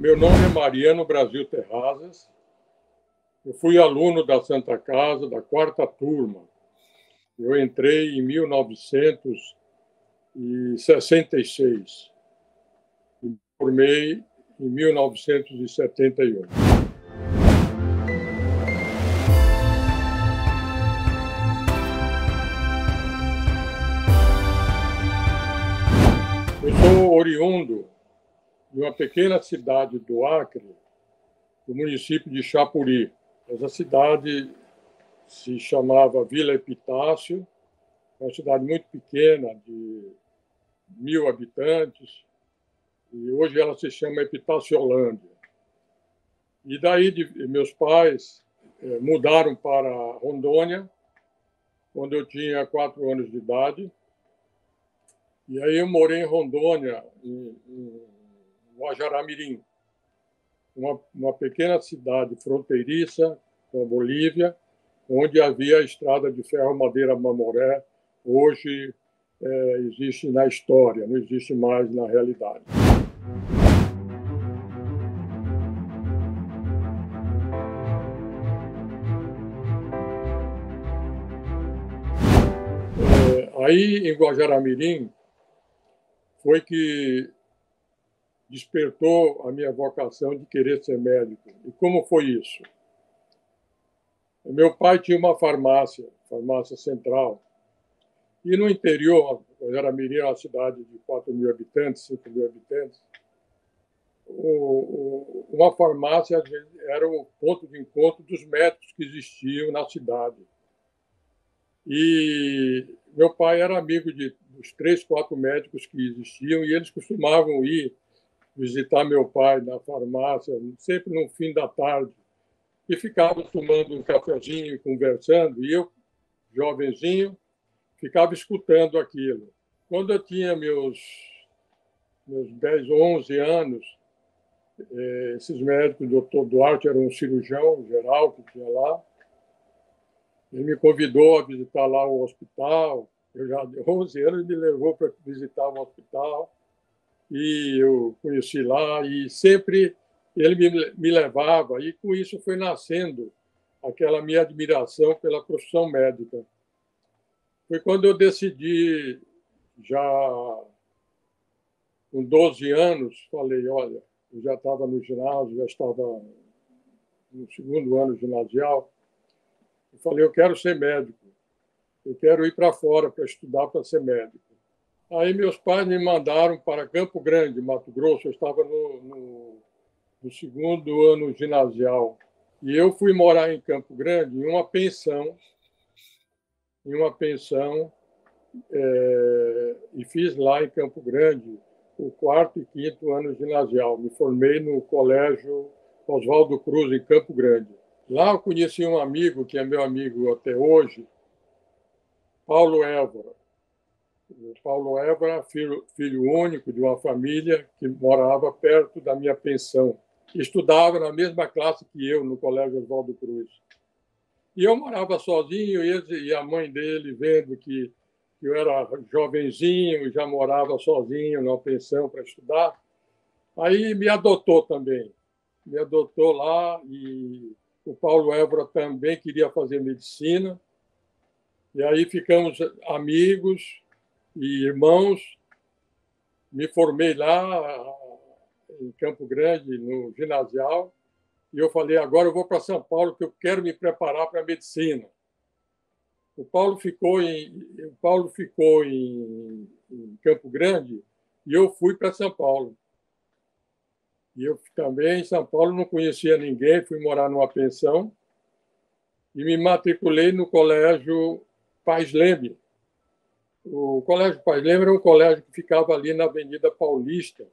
Meu nome é Mariano Brasil Terrazas. Eu fui aluno da Santa Casa, da quarta turma. Eu entrei em 1966 e me formei em 1971. Eu sou oriundo de uma pequena cidade do Acre, do município de Chapuri. Essa cidade se chamava Vila Epitácio, uma cidade muito pequena, de 1.000 habitantes, e hoje ela se chama Epitáciolândia. E daí meus pais mudaram para Rondônia, quando eu tinha 4 anos de idade. E aí eu morei em Rondônia, em Guajará-Mirim, uma pequena cidade fronteiriça com a Bolívia, onde havia a estrada de ferro Madeira Mamoré. Hoje existe na história, não existe mais na realidade. Aí, em Guajará-Mirim, foi que despertou a minha vocação de querer ser médico. E como foi isso? Meu pai tinha uma farmácia central, e no interior, Guajará-Mirim é uma cidade de 4.000 habitantes, 5.000 habitantes, uma farmácia era o ponto de encontro dos médicos que existiam na cidade. E meu pai era amigo dos 3, 4 médicos que existiam, e eles costumavam ir visitar meu pai na farmácia, sempre no fim da tarde, e ficavam tomando um cafezinho, conversando, e eu, jovenzinho, ficava escutando aquilo. Quando eu tinha meus 10, 11 anos, esses médicos, o Dr. Duarte era um cirurgião geral que tinha lá, ele me convidou a visitar lá o hospital. Eu já de 11 anos me levou para visitar o hospital, e eu conheci lá, e sempre ele me levava, e com isso foi nascendo aquela minha admiração pela profissão médica. Foi quando eu decidi, já com 12 anos, falei, olha, eu já estava no ginásio, já estava no segundo ano ginasial, eu falei, eu quero ser médico, eu quero ir para fora para estudar para ser médico. Aí meus pais me mandaram para Campo Grande, Mato Grosso. Eu estava no segundo ano ginasial. E eu fui morar em Campo Grande, em uma pensão, e fiz lá em Campo Grande o 4º e 5º ano ginasial. Me formei no Colégio Oswaldo Cruz, em Campo Grande. Lá eu conheci um amigo, que é meu amigo até hoje, Paulo Évora. O Paulo Évora, filho único de uma família que morava perto da minha pensão. Estudava na mesma classe que eu, no Colégio Oswaldo Cruz. E eu morava sozinho, e a mãe dele, vendo que eu era jovenzinho e já morava sozinho na pensão para estudar, aí me adotou também. Me adotou lá, e o Paulo Évora também queria fazer medicina. E aí ficamos amigos e irmãos. Me formei lá em Campo Grande, no ginasial, e eu falei, agora eu vou para São Paulo, que eu quero me preparar para a medicina. O Paulo ficou em Campo Grande, e eu fui para São Paulo. E eu também, em São Paulo, não conhecia ninguém, fui morar numa pensão e me matriculei no Colégio Pais Leme. O Colégio Pais Leme era um colégio que ficava ali na Avenida Paulista,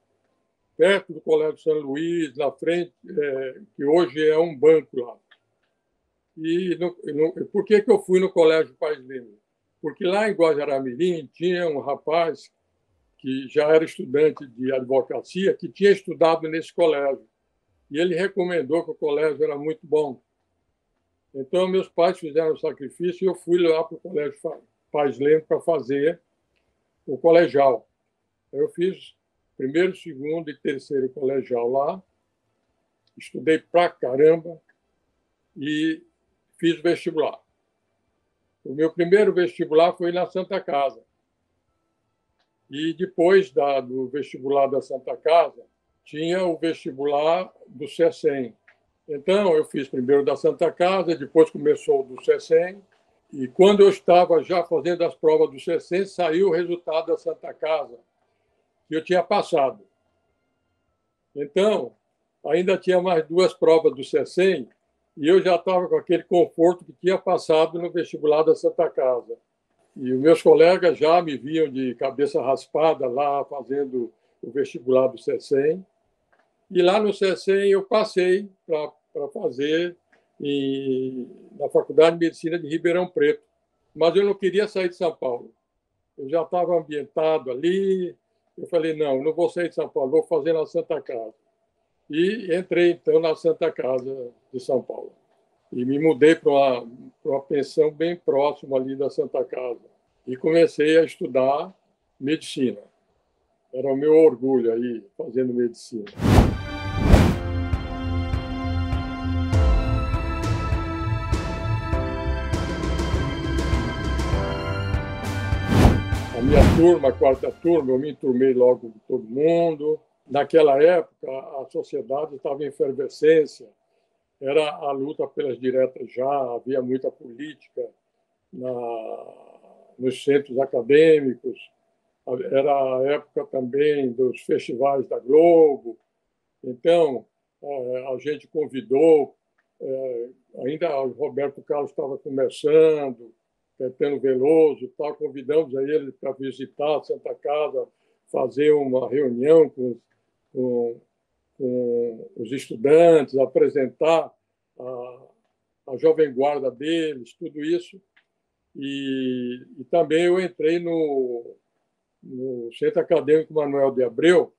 perto do Colégio São Luís, na frente, que hoje é um banco lá. E por que eu fui no Colégio Pais Leme? Porque lá em Guajará-Mirim tinha um rapaz que já era estudante de advocacia, que tinha estudado nesse colégio. E ele recomendou que o colégio era muito bom. Então, meus pais fizeram o sacrifício e eu fui lá para o Colégio Pais Leme para fazer o colegial. Eu fiz 1º, 2º e 3º colegial lá, estudei pra caramba e fiz vestibular. O meu primeiro vestibular foi na Santa Casa. E depois do vestibular da Santa Casa, tinha o vestibular do CECEM. Então, eu fiz primeiro da Santa Casa, depois começou o do CECEM. E quando eu estava já fazendo as provas do CECEM, saiu o resultado da Santa Casa, que eu tinha passado. Então, ainda tinha mais 2 provas do CECEM, e eu já estava com aquele conforto que tinha passado no vestibular da Santa Casa. E os meus colegas já me viam de cabeça raspada lá fazendo o vestibular do CECEM. E lá no CECEM eu passei para fazer na Faculdade de Medicina de Ribeirão Preto. Mas eu não queria sair de São Paulo. Eu já estava ambientado ali. Eu falei, não vou sair de São Paulo, vou fazer na Santa Casa. E entrei, então, na Santa Casa de São Paulo. E me mudei para uma pensão bem próxima ali da Santa Casa. E comecei a estudar medicina. Era o meu orgulho aí, fazendo medicina. A minha turma, a 4ª turma, eu me enturmei logo com todo mundo. Naquela época, a sociedade estava em efervescência. Era a luta pelas diretas já, havia muita política nos centros acadêmicos. Era a época também dos festivais da Globo. Então, a gente convidou, ainda o Roberto Carlos estava começando, Caetano Veloso, tal, convidamos a ele para visitar a Santa Casa, fazer uma reunião com os estudantes, apresentar a jovem guarda deles, tudo isso. E também eu entrei no Centro Acadêmico Manuel de Abreu.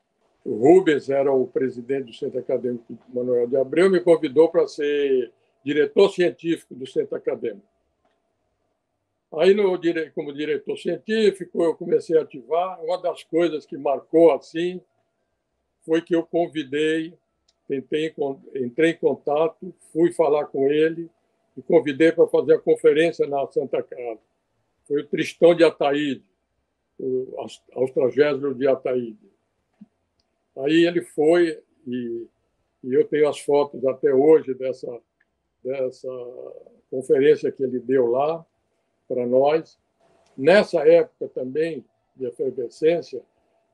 O Rubens era o presidente do Centro Acadêmico Manuel de Abreu, me convidou para ser diretor científico do Centro Acadêmico. Aí, como diretor científico, eu comecei a ativar. Uma das coisas que marcou assim foi que eu convidei, entrei em contato, fui falar com ele e convidei para fazer a conferência na Santa Casa. Foi o Tristão de Ataíde, o Austragésilo de Ataíde. Aí ele foi, e eu tenho as fotos até hoje dessa conferência que ele deu lá para nós. Nessa época também de efervescência,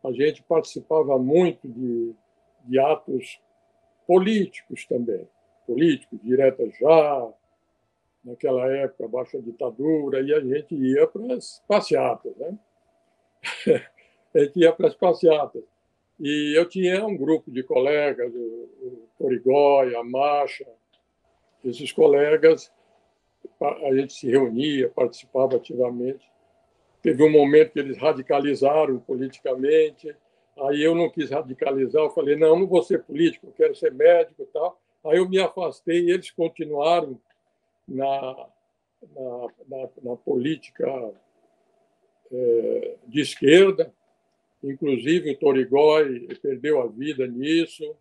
a gente participava muito de atos políticos também, políticos, direta já, naquela época, abaixo da ditadura, e a gente ia para as passeatas, né? A gente ia para as passeatas. E eu tinha um grupo de colegas, o Torigói, a Macha, esses colegas, a gente se reunia, participava ativamente. Teve um momento que eles radicalizaram politicamente, aí eu não quis radicalizar, eu falei, não vou ser político, eu quero ser médico e tal. Aí eu me afastei e eles continuaram na política de esquerda, inclusive o Torigói perdeu a vida nisso,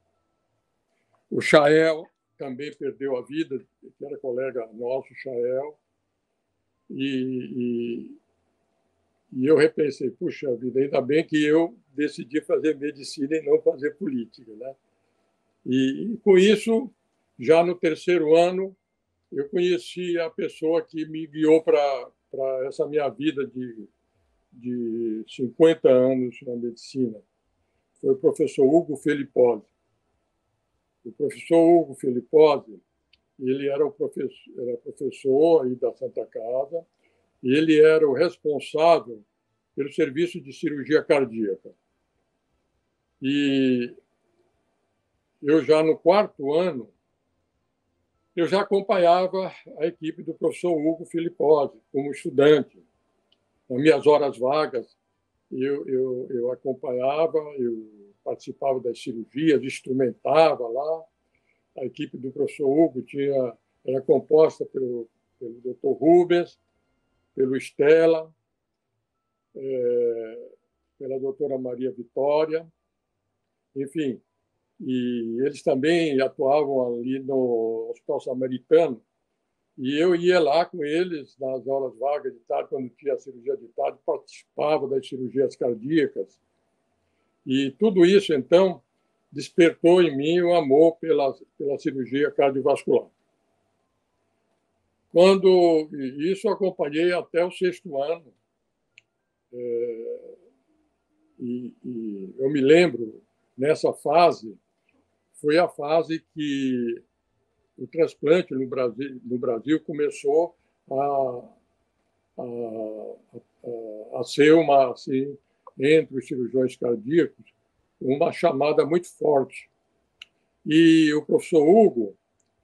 o Chael também perdeu a vida, que era colega nosso, o Chael, e eu repensei, puxa vida, ainda bem que eu decidi fazer medicina e não fazer política, né? E com isso, já no 3º ano, eu conheci a pessoa que me guiou para essa minha vida de 50 anos na medicina. Foi o professor Hugo Felipozzi. O professor Hugo Felipozzi, ele era professor aí da Santa Casa, e ele era o responsável pelo serviço de cirurgia cardíaca. E eu já no 4º ano, eu já acompanhava a equipe do professor Hugo Felipozzi como estudante. Nas minhas horas vagas, eu acompanhava, eu participava das cirurgias, instrumentava lá. A equipe do professor Hugo era composta pelo Dr. Rubens, pelo Estela, pela doutora Maria Vitória, enfim. e eles também atuavam ali no Hospital Samaritano, e eu ia lá com eles nas horas vagas de tarde, quando tinha a cirurgia de tarde, participava das cirurgias cardíacas. E tudo isso, então, despertou em mim o amor pela cirurgia cardiovascular. Quando isso, acompanhei até o 6º ano. E eu me lembro, nessa fase, foi a fase que o transplante no Brasil começou a ser assim, entre os cirurgiões cardíacos, uma chamada muito forte. E o professor Hugo,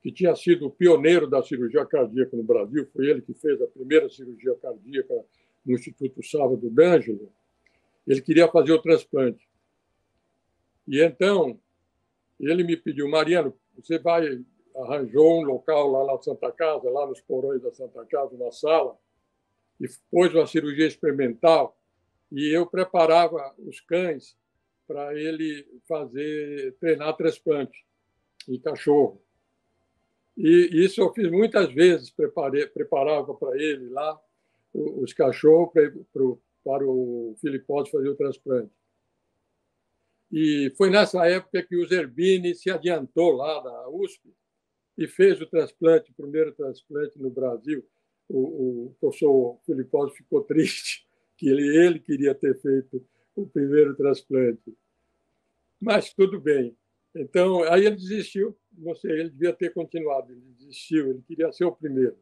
que tinha sido o pioneiro da cirurgia cardíaca no Brasil, foi ele que fez a primeira cirurgia cardíaca no Instituto Salvador d'Angelo, ele queria fazer o transplante. E então, ele me pediu: Mariano, você arranjou um local lá na Santa Casa, lá nos porões da Santa Casa, uma sala, e pôs uma cirurgia experimental, e eu preparava os cães para ele treinar transplante em cachorro. E isso eu fiz muitas vezes, preparava para ele lá os cachorros para o Filipose fazer o transplante. E foi nessa época que o Zerbini se adiantou lá da USP e fez o transplante, o primeiro transplante no Brasil. O professor Filipose ficou triste, que ele queria ter feito o primeiro transplante. Mas tudo bem. Então, aí ele desistiu. Não sei, ele devia ter continuado. Ele desistiu, ele queria ser o primeiro.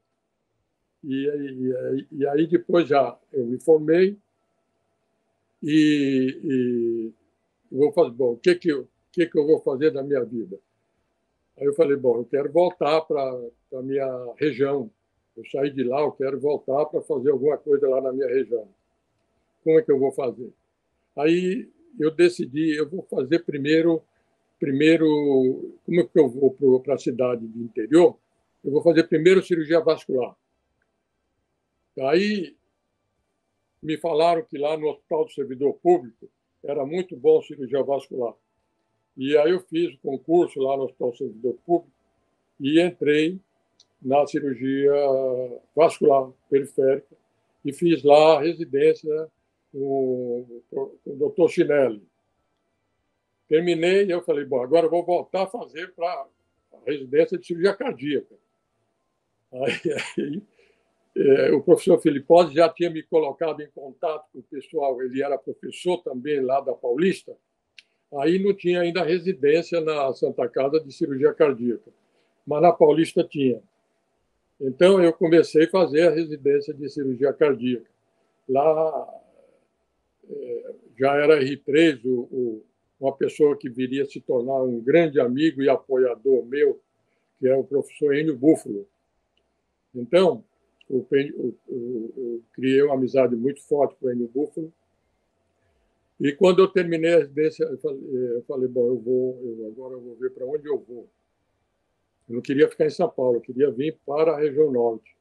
E aí depois já eu me formei e vou fazer, bom, o que eu vou fazer da minha vida? Aí eu falei, bom, eu quero voltar para a minha região. Eu saí de lá, eu quero voltar para fazer alguma coisa lá na minha região. Como é que eu vou fazer? Aí eu decidi, eu vou fazer primeiro, como é que eu vou para a cidade do interior? Eu vou fazer primeiro cirurgia vascular. Aí me falaram que lá no Hospital do Servidor Público era muito bom cirurgia vascular. E aí eu fiz o concurso lá no Hospital do Servidor Público e entrei na cirurgia vascular periférica e fiz lá a residência com o Dr. Chinelli. Terminei e eu falei, bom, agora eu vou voltar a fazer para a residência de cirurgia cardíaca. Aí o professor Filipose já tinha me colocado em contato com o pessoal, ele era professor também lá da Paulista, aí não tinha ainda residência na Santa Casa de cirurgia cardíaca, mas na Paulista tinha. Então, eu comecei a fazer a residência de cirurgia cardíaca. Lá já era R3, uma pessoa que viria se tornar um grande amigo e apoiador meu, que é o professor Enio Búfalo. Então, eu criei uma amizade muito forte com o Enio Búfalo. E quando eu terminei a residência, eu falei, bom, agora eu vou ver para onde eu vou. Eu não queria ficar em São Paulo, eu queria vir para a região norte.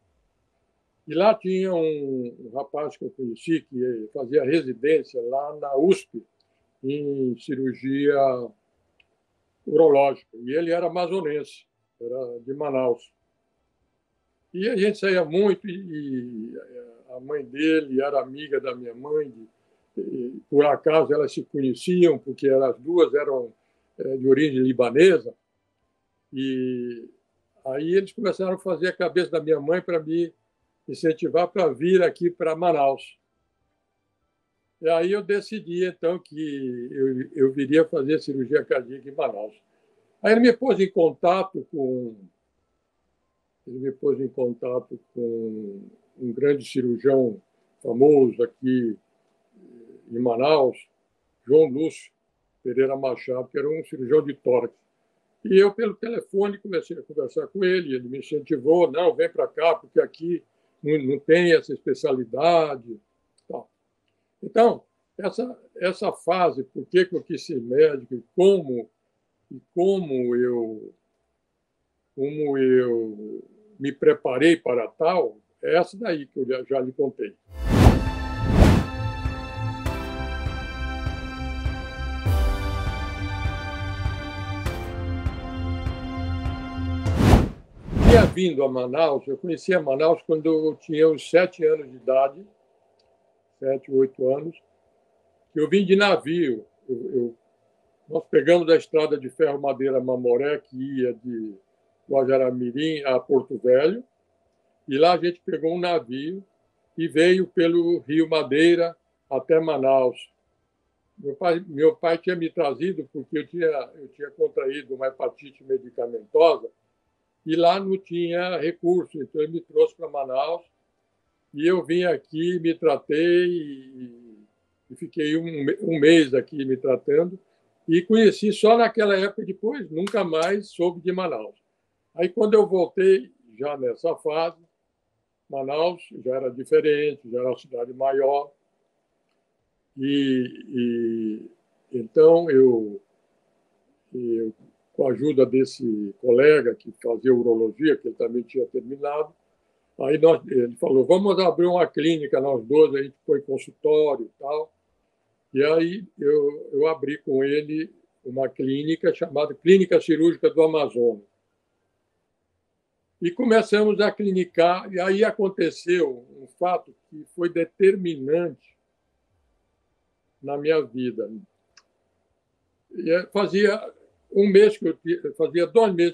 E lá tinha um rapaz que eu conheci, que fazia residência lá na USP, em cirurgia urológica. E ele era amazonense, era de Manaus. E a gente saía muito, e a mãe dele era amiga da minha mãe. Por acaso elas se conheciam, porque as duas eram de origem libanesa. E aí eles começaram a fazer a cabeça da minha mãe para me incentivar para vir aqui para Manaus. E aí eu decidi, então, que eu viria fazer cirurgia cardíaca em Manaus. Aí ele me pôs em contato com um grande cirurgião famoso aqui em Manaus, João Lúcio Pereira Machado, que era um cirurgião de tórax. E eu, pelo telefone, comecei a conversar com ele, ele me incentivou, não, vem para cá, porque aqui não tem essa especialidade. Então, essa fase, por que eu quis ser médico e como eu me preparei para tal, é essa daí que eu já lhe contei. tinha vindo a Manaus, eu conhecia Manaus quando eu tinha uns 7 anos de idade, 7, 8 anos, que eu vim de navio. Nós pegamos a estrada de ferro Madeira Mamoré, que ia de Guajará-Mirim a Porto Velho, e lá a gente pegou um navio e veio pelo Rio Madeira até Manaus. Meu pai tinha me trazido porque eu tinha contraído uma hepatite medicamentosa e lá não tinha recurso, então ele me trouxe para Manaus e eu vim aqui, me tratei e fiquei um mês aqui me tratando e conheci só naquela época, depois nunca mais soube de Manaus. Aí quando eu voltei, já nessa fase, Manaus já era diferente, já era uma cidade maior, então com a ajuda desse colega que fazia urologia, que ele também tinha terminado, aí ele falou, vamos abrir uma clínica, nós dois, a gente foi consultório e tal, e aí eu abri com ele uma clínica chamada Clínica Cirúrgica do Amazonas. E começamos a clinicar, e aí aconteceu um fato que foi determinante na minha vida. Fazia 2 meses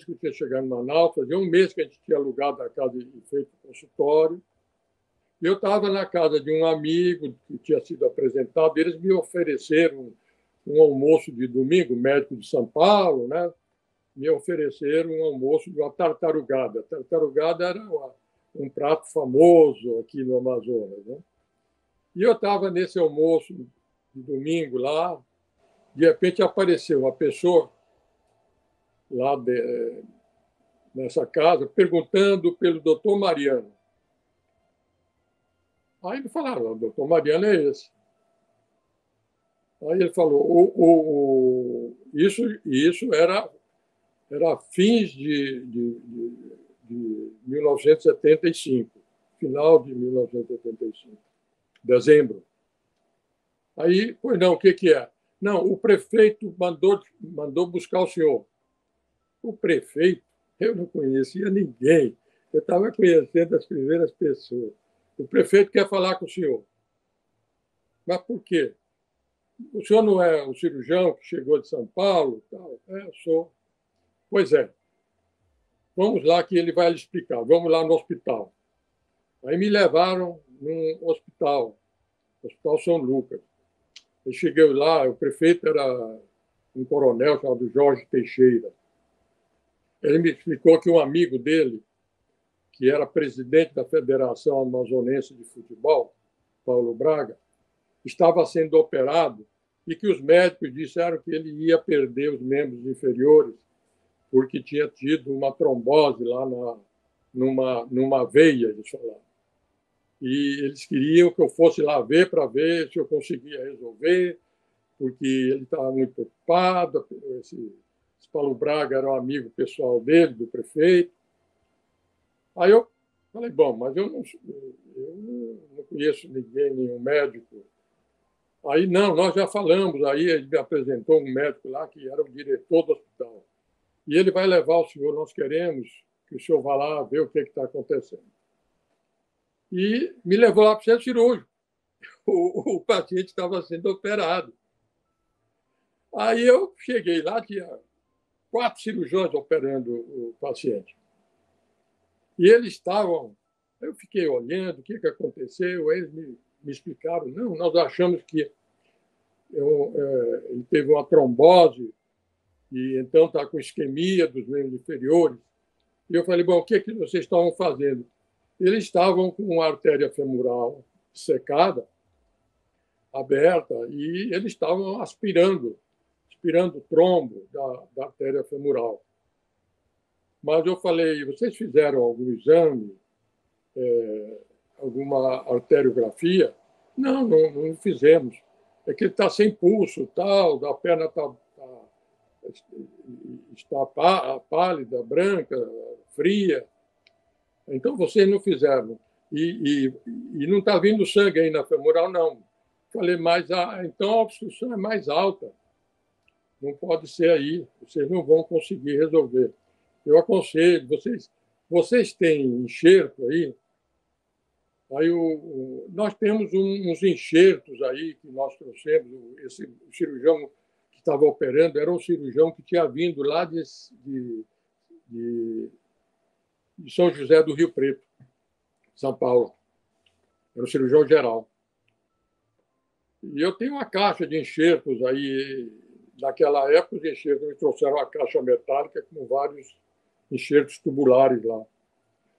que eu tinha chegado em Manaus, fazia 1 mês que a gente tinha alugado a casa e feito consultório. Eu estava na casa de um amigo que tinha sido apresentado, eles me ofereceram um almoço de domingo, médico de São Paulo, né? Me ofereceram um almoço de uma tartarugada. A tartarugada era um prato famoso aqui no Amazonas, né? E eu estava nesse almoço de domingo lá, de repente apareceu uma pessoa lá nessa casa perguntando pelo doutor Mariano. Aí me falaram, o doutor Mariano é esse. Aí ele falou, isso era fins de 1975, final de 1975, dezembro. Aí, pois não, o que é? Não, o prefeito mandou buscar o senhor. O prefeito, eu não conhecia ninguém, eu estava conhecendo as primeiras pessoas. O prefeito quer falar com o senhor. Mas por quê? O senhor não é um cirurgião que chegou de São Paulo? Tal? Eu sou. Pois é. Vamos lá que ele vai lhe explicar. Vamos lá no hospital. Aí me levaram num hospital, Hospital São Lucas. Eu cheguei lá, o prefeito era um coronel chamado Jorge Teixeira. Ele me explicou que um amigo dele, que era presidente da Federação Amazonense de Futebol, Paulo Braga, estava sendo operado e que os médicos disseram que ele ia perder os membros inferiores porque tinha tido uma trombose lá numa veia, eles falaram. E eles queriam que eu fosse lá ver para ver se eu conseguia resolver, porque ele estava muito preocupado. Esse Paulo Braga era um amigo pessoal dele, do prefeito. Aí eu falei, bom, mas eu não conheço ninguém, nenhum médico. Aí, não, nós já falamos. Aí ele me apresentou um médico lá que era o diretor do hospital. E ele vai levar o senhor, nós queremos que o senhor vá lá ver o que está acontecendo. E me levou lá para o centro cirúrgico. O paciente estava sendo operado. Aí eu cheguei lá, tinha 4 cirurgiões operando o paciente. E eles estavam... Eu fiquei olhando o que aconteceu, eles me explicaram, não, nós achamos que ele teve uma trombose e então está com isquemia dos membros inferiores. E eu falei, bom, o que vocês estavam fazendo? Eles estavam com uma artéria femoral secada, aberta, e eles estavam aspirando o trombo da artéria femoral. Mas eu falei, vocês fizeram algum exame, alguma arteriografia? Não fizemos. É que ele está sem pulso, tal, a perna está pálida, branca, fria. Então, vocês não fizeram. E não está vindo sangue aí na femoral, não. Falei, mas então a obstrução é mais alta. Não pode ser aí. Vocês não vão conseguir resolver. Eu aconselho, vocês têm enxerto aí? Aí nós temos uns enxertos aí que nós trouxemos. Esse cirurgião que estava operando era um cirurgião que tinha vindo lá de São José do Rio Preto, São Paulo. Era um cirurgião geral. E eu tenho uma caixa de enxertos aí. Naquela época, os enxertos me trouxeram uma caixa metálica com vários enxertos tubulares lá.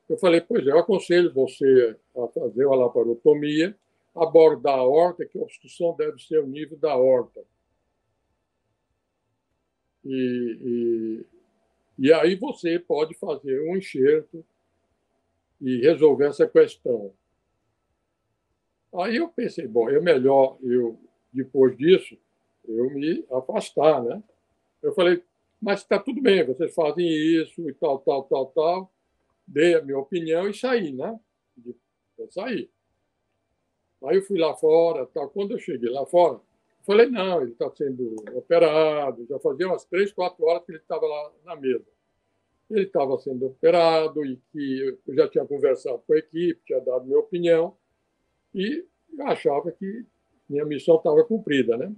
Eu falei, pois é, eu aconselho você a fazer uma laparotomia, abordar a aorta, que a obstrução deve ser o nível da aorta. E aí você pode fazer um enxerto e resolver essa questão. Aí eu pensei, bom, é melhor depois disso, eu me afastar, né? Eu falei, mas está tudo bem, vocês fazem isso e tal, tal, tal, tal. Dei a minha opinião e saí, né? Eu saí. Aí eu fui lá fora, tal. Quando eu cheguei lá fora, falei, não, ele está sendo operado. Já fazia umas 3, 4 horas que ele estava lá na mesa. Ele estava sendo operado e que eu já tinha conversado com a equipe, tinha dado minha opinião e eu achava que minha missão estava cumprida, né?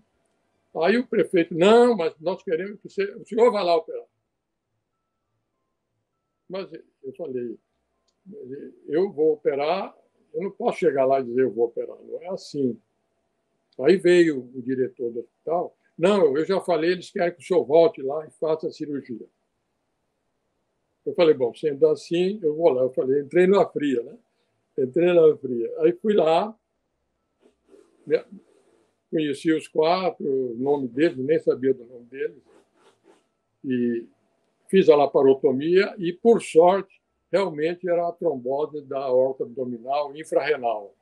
Aí o prefeito, não, mas nós queremos que o senhor vá lá operar. Mas eu falei, eu vou operar, eu não posso chegar lá e dizer eu vou operar, não é assim. Aí veio o diretor do hospital, não, eu já falei, eles querem que o senhor volte lá e faça a cirurgia. Eu falei, bom, sendo assim, eu vou lá. Eu falei, entrei na fria, né? Entrei na fria. Aí fui lá, conheci os 4, o nome deles, nem sabia do nome deles, e fiz a laparotomia e, por sorte, realmente era a trombose da aorta abdominal infrarrenal.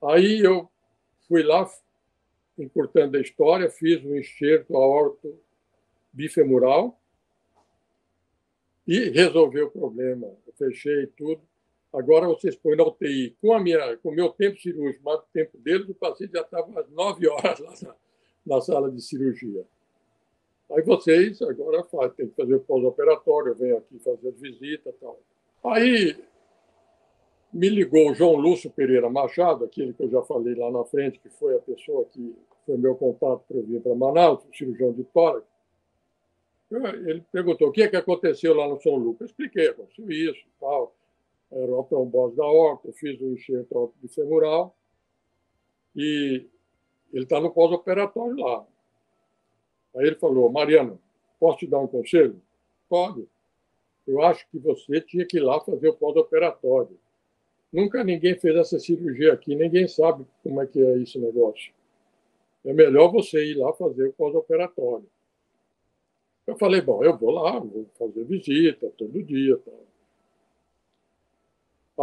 Aí eu fui lá, encurtando a história, fiz um enxerto aorto bifemoral e resolveu o problema. Eu fechei tudo. Agora vocês põem na UTI. Com o meu tempo cirúrgico, mas o tempo deles, o paciente já estava às 9 horas lá na sala de cirurgia. Aí vocês agora tem que fazer o pós-operatório, eu venho aqui fazer visita e tal. Aí me ligou o João Lúcio Pereira Machado, aquele que eu já falei lá na frente, que foi a pessoa que foi meu contato para eu vir para Manaus, o cirurgião de tórax. Ele perguntou o que aconteceu lá no São Lucas. Eu expliquei, aconteceu isso, tal. Era uma trombose da aorta, eu fiz um enxerto aortobifemoral e ele está no pós-operatório lá. Aí ele falou, Mariano, posso te dar um conselho? Pode. Eu acho que você tinha que ir lá fazer o pós-operatório. Nunca ninguém fez essa cirurgia aqui, ninguém sabe como é que é esse negócio. É melhor você ir lá fazer o pós-operatório. Eu falei, bom, eu vou lá, vou fazer visita todo dia. Tal.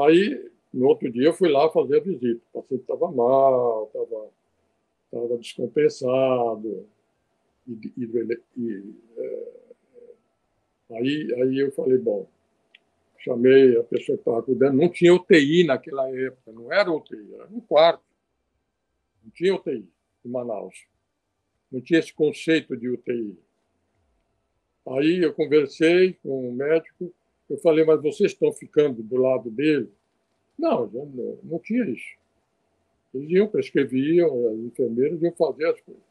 Aí, no outro dia, eu fui lá fazer a visita. O paciente estava mal, estava descompensado. Aí eu falei, bom, chamei a pessoa que estava cuidando. Não tinha UTI naquela época, não era UTI, era um quarto. Não tinha UTI em Manaus. Não tinha esse conceito de UTI. Aí eu conversei com o médico, eu falei, mas vocês estão ficando do lado dele? Não tinha isso. Eles iam, prescreviam, as enfermeiras iam fazer as coisas.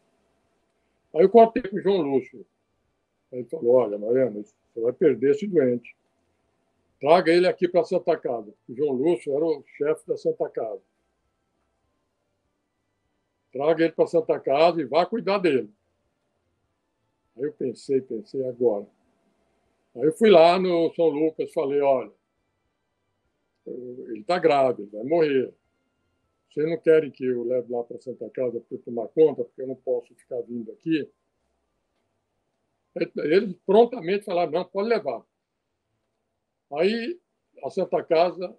Aí eu contei com o João Lúcio. Aí ele falou, olha, Mariana, você vai perder esse doente. Traga ele aqui para a Santa Casa. O João Lúcio era o chefe da Santa Casa. Traga ele para a Santa Casa e vá cuidar dele. Aí eu pensei agora. Aí eu fui lá no São Lucas, falei, olha, ele está grave, ele vai morrer. Vocês não querem que eu leve lá para a Santa Casa para tomar conta, porque eu não posso ficar vindo aqui? Eles prontamente falaram, não, pode levar. Aí, a Santa Casa,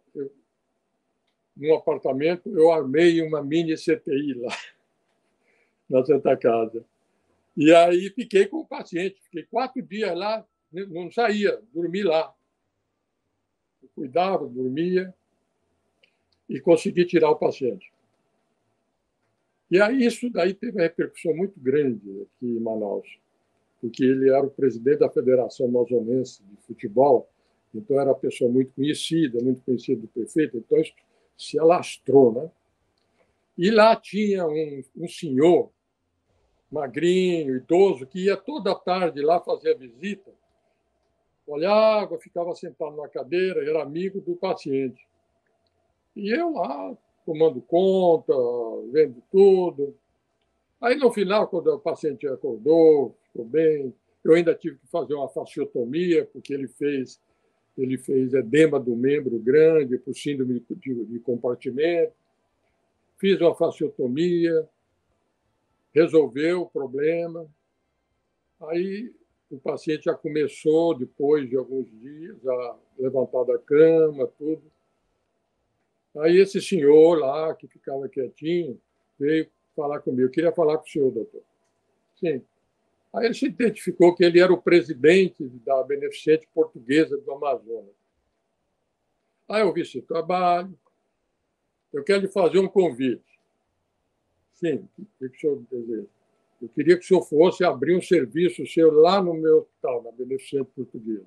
num apartamento, eu armei uma mini CTI lá, na Santa Casa. E aí fiquei com o paciente, fiquei 4 dias lá, não saía, dormi lá. Eu cuidava, dormia e consegui tirar o paciente. E aí isso daí teve uma repercussão muito grande aqui em Manaus, porque ele era o presidente da Federação Amazonense de Futebol, Então, era uma pessoa muito conhecida do prefeito, então isso se alastrou, né? E lá tinha um senhor, magrinho, idoso, que ia toda tarde lá fazer a visita, olhava, ficava sentado na cadeira, era amigo do paciente. E eu lá, tomando conta, vendo tudo. Aí, no final, quando o paciente acordou, ficou bem, eu ainda tive que fazer uma fasciotomia, porque ele fez edema do membro grande por síndrome de compartimento. Fiz uma fasciotomia, resolveu o problema. Aí o paciente já começou, depois de alguns dias, a levantar da cama, tudo. Aí esse senhor lá, que ficava quietinho, veio falar comigo. Eu queria falar com o senhor, doutor. Sim. Aí ele se identificou que ele era o presidente da Beneficente Portuguesa do Amazonas. Aí eu vi esse trabalho. Eu quero lhe fazer um convite. Sim, o que o senhor deseja? Eu queria que o senhor fosse abrir um serviço seu lá no meu hospital, na Beneficente Portuguesa.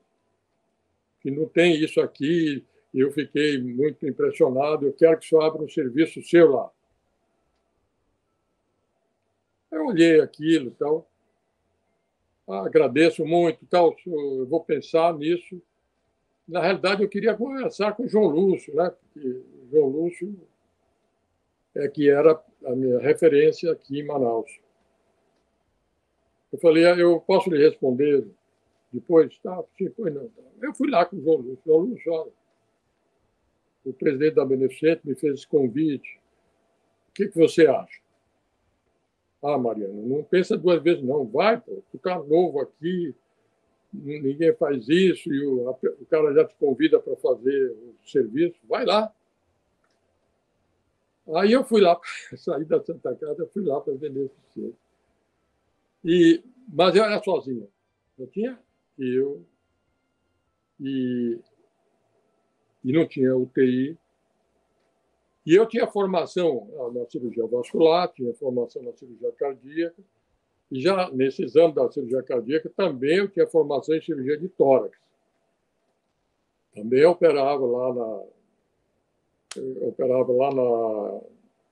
Que não tem isso aqui, e eu fiquei muito impressionado. Eu quero que o senhor abra um serviço seu lá. Eu olhei aquilo e tal. Agradeço muito, tal, eu vou pensar nisso. Na realidade, eu queria conversar com o João Lúcio, né? Porque o João Lúcio é que era a minha referência aqui em Manaus. Eu falei, eu posso lhe responder depois? Tá, sim, pois não. Eu fui lá com o João Lúcio. João Lúcio, olha, o presidente da Beneficente me fez esse convite. O que você acha? Mariana, não pensa duas vezes, não. Vai, pô, tu tá novo aqui, ninguém faz isso, e o cara já te convida para fazer o serviço, vai lá. Aí eu fui lá, saí da Santa Casa, fui lá para Beneficente. Mas eu era sozinho. Eu tinha eu e não tinha UTI. E eu tinha formação na cirurgia vascular, tinha formação na cirurgia cardíaca, e já nesses anos da cirurgia cardíaca também eu tinha formação em cirurgia de tórax. Também operava lá no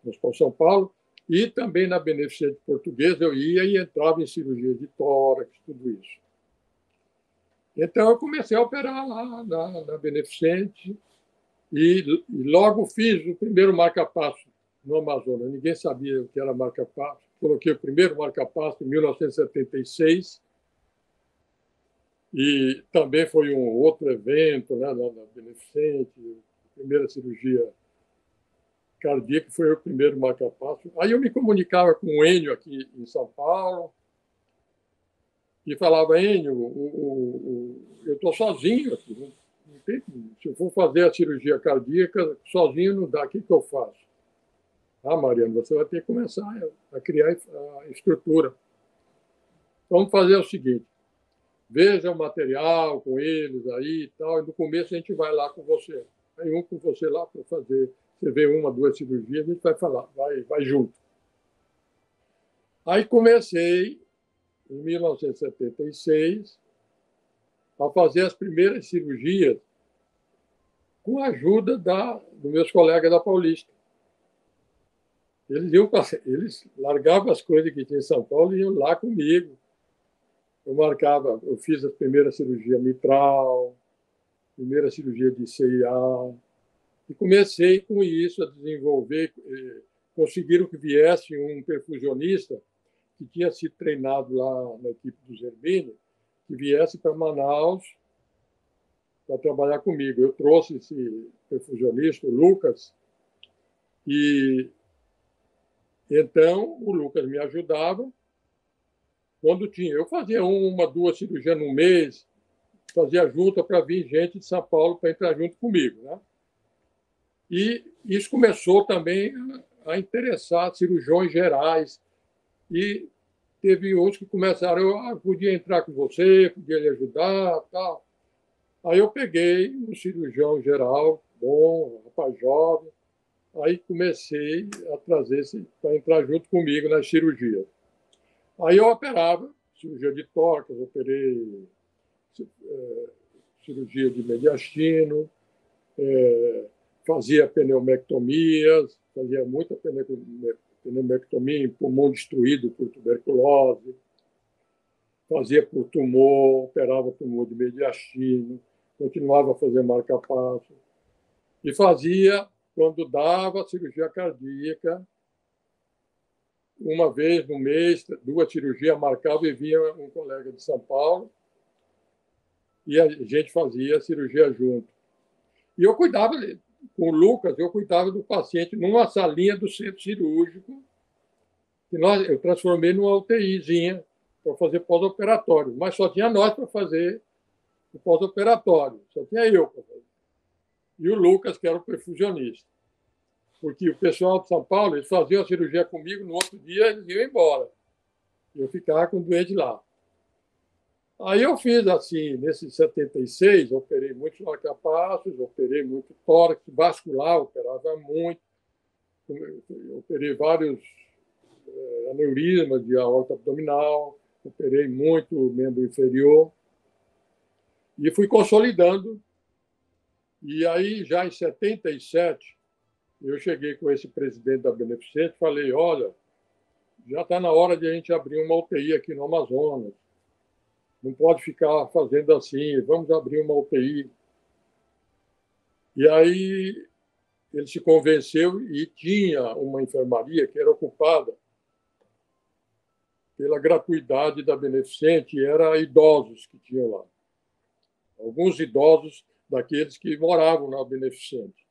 Hospital São Paulo, e também na Beneficente Portuguesa eu ia e entrava em cirurgia de tórax, tudo isso. Então eu comecei a operar lá na Beneficente e logo fiz o primeiro marca-passo no Amazonas. Ninguém sabia o que era marca-passo. Coloquei o primeiro marca-passo em 1976 e também foi um outro evento, né, na Beneficente, a primeira cirurgia cardíaca foi o primeiro marca-passo. Aí eu me comunicava com o Enio aqui em São Paulo e falava, Enio, eu estou sozinho aqui, não tem, se eu for fazer a cirurgia cardíaca, sozinho não dá, o que eu faço? Mariana, você vai ter que começar a criar a estrutura. Vamos fazer o seguinte, veja o material com eles aí e tal, e no começo a gente vai lá com você. Aí com você lá para fazer, você vê uma, duas cirurgias, a gente vai falar, vai junto. Aí comecei, em 1976, a fazer as primeiras cirurgias com a ajuda dos meus colegas da Paulista. Eles largavam as coisas que tinha em São Paulo e iam lá comigo. Eu fiz a primeira cirurgia mitral, primeira cirurgia de CIA, e comecei com isso a desenvolver. Conseguiram que viesse um perfusionista que tinha sido treinado lá na equipe do Zerbini, que viesse para Manaus para trabalhar comigo. Eu trouxe esse perfusionista, o Lucas, e então o Lucas me ajudava. Quando tinha, eu fazia uma, duas cirurgias no mês, fazia junta para vir gente de São Paulo para entrar junto comigo, né? E isso começou também a interessar cirurgiões gerais. E teve outros que começaram, eu podia entrar com você, podia lhe ajudar, tal. Aí eu peguei um cirurgião geral, bom, rapaz jovem, aí comecei a trazer para entrar junto comigo nas cirurgias. Aí eu operava cirurgia de tórax, operei cirurgia de mediastino, fazia pneumectomias, fazia muita pneumectomia em pulmão destruído por tuberculose, fazia por tumor, operava tumor de mediastino, continuava a fazer marca-passo e fazia, quando dava, cirurgia cardíaca, uma vez no mês, 2 cirurgias marcava e vinha um colega de São Paulo e a gente fazia a cirurgia junto. E eu cuidava, com o Lucas, eu cuidava do paciente numa salinha do centro cirúrgico, que eu transformei numa UTIzinha para fazer pós-operatório, mas só tinha nós para fazer o pós-operatório, só tinha eu para fazer. E o Lucas, que era o perfusionista. Porque o pessoal de São Paulo, eles faziam a cirurgia comigo, no outro dia eles iam embora. Eu ficava com o doente lá. Aí eu fiz assim, nesse 76, operei muitos marca-passos, operei muito tórax, vascular, operava muito, operei vários aneurismas de aorta abdominal, operei muito membro inferior e fui consolidando. E aí, já em 77, eu cheguei com esse presidente da Beneficente e falei, olha, já está na hora de a gente abrir uma UTI aqui no Amazonas. Não pode ficar fazendo assim, vamos abrir uma UTI. E aí ele se convenceu e tinha uma enfermaria que era ocupada pela gratuidade da Beneficente, e era idosos que tinham lá. Alguns idosos daqueles que moravam na Beneficente.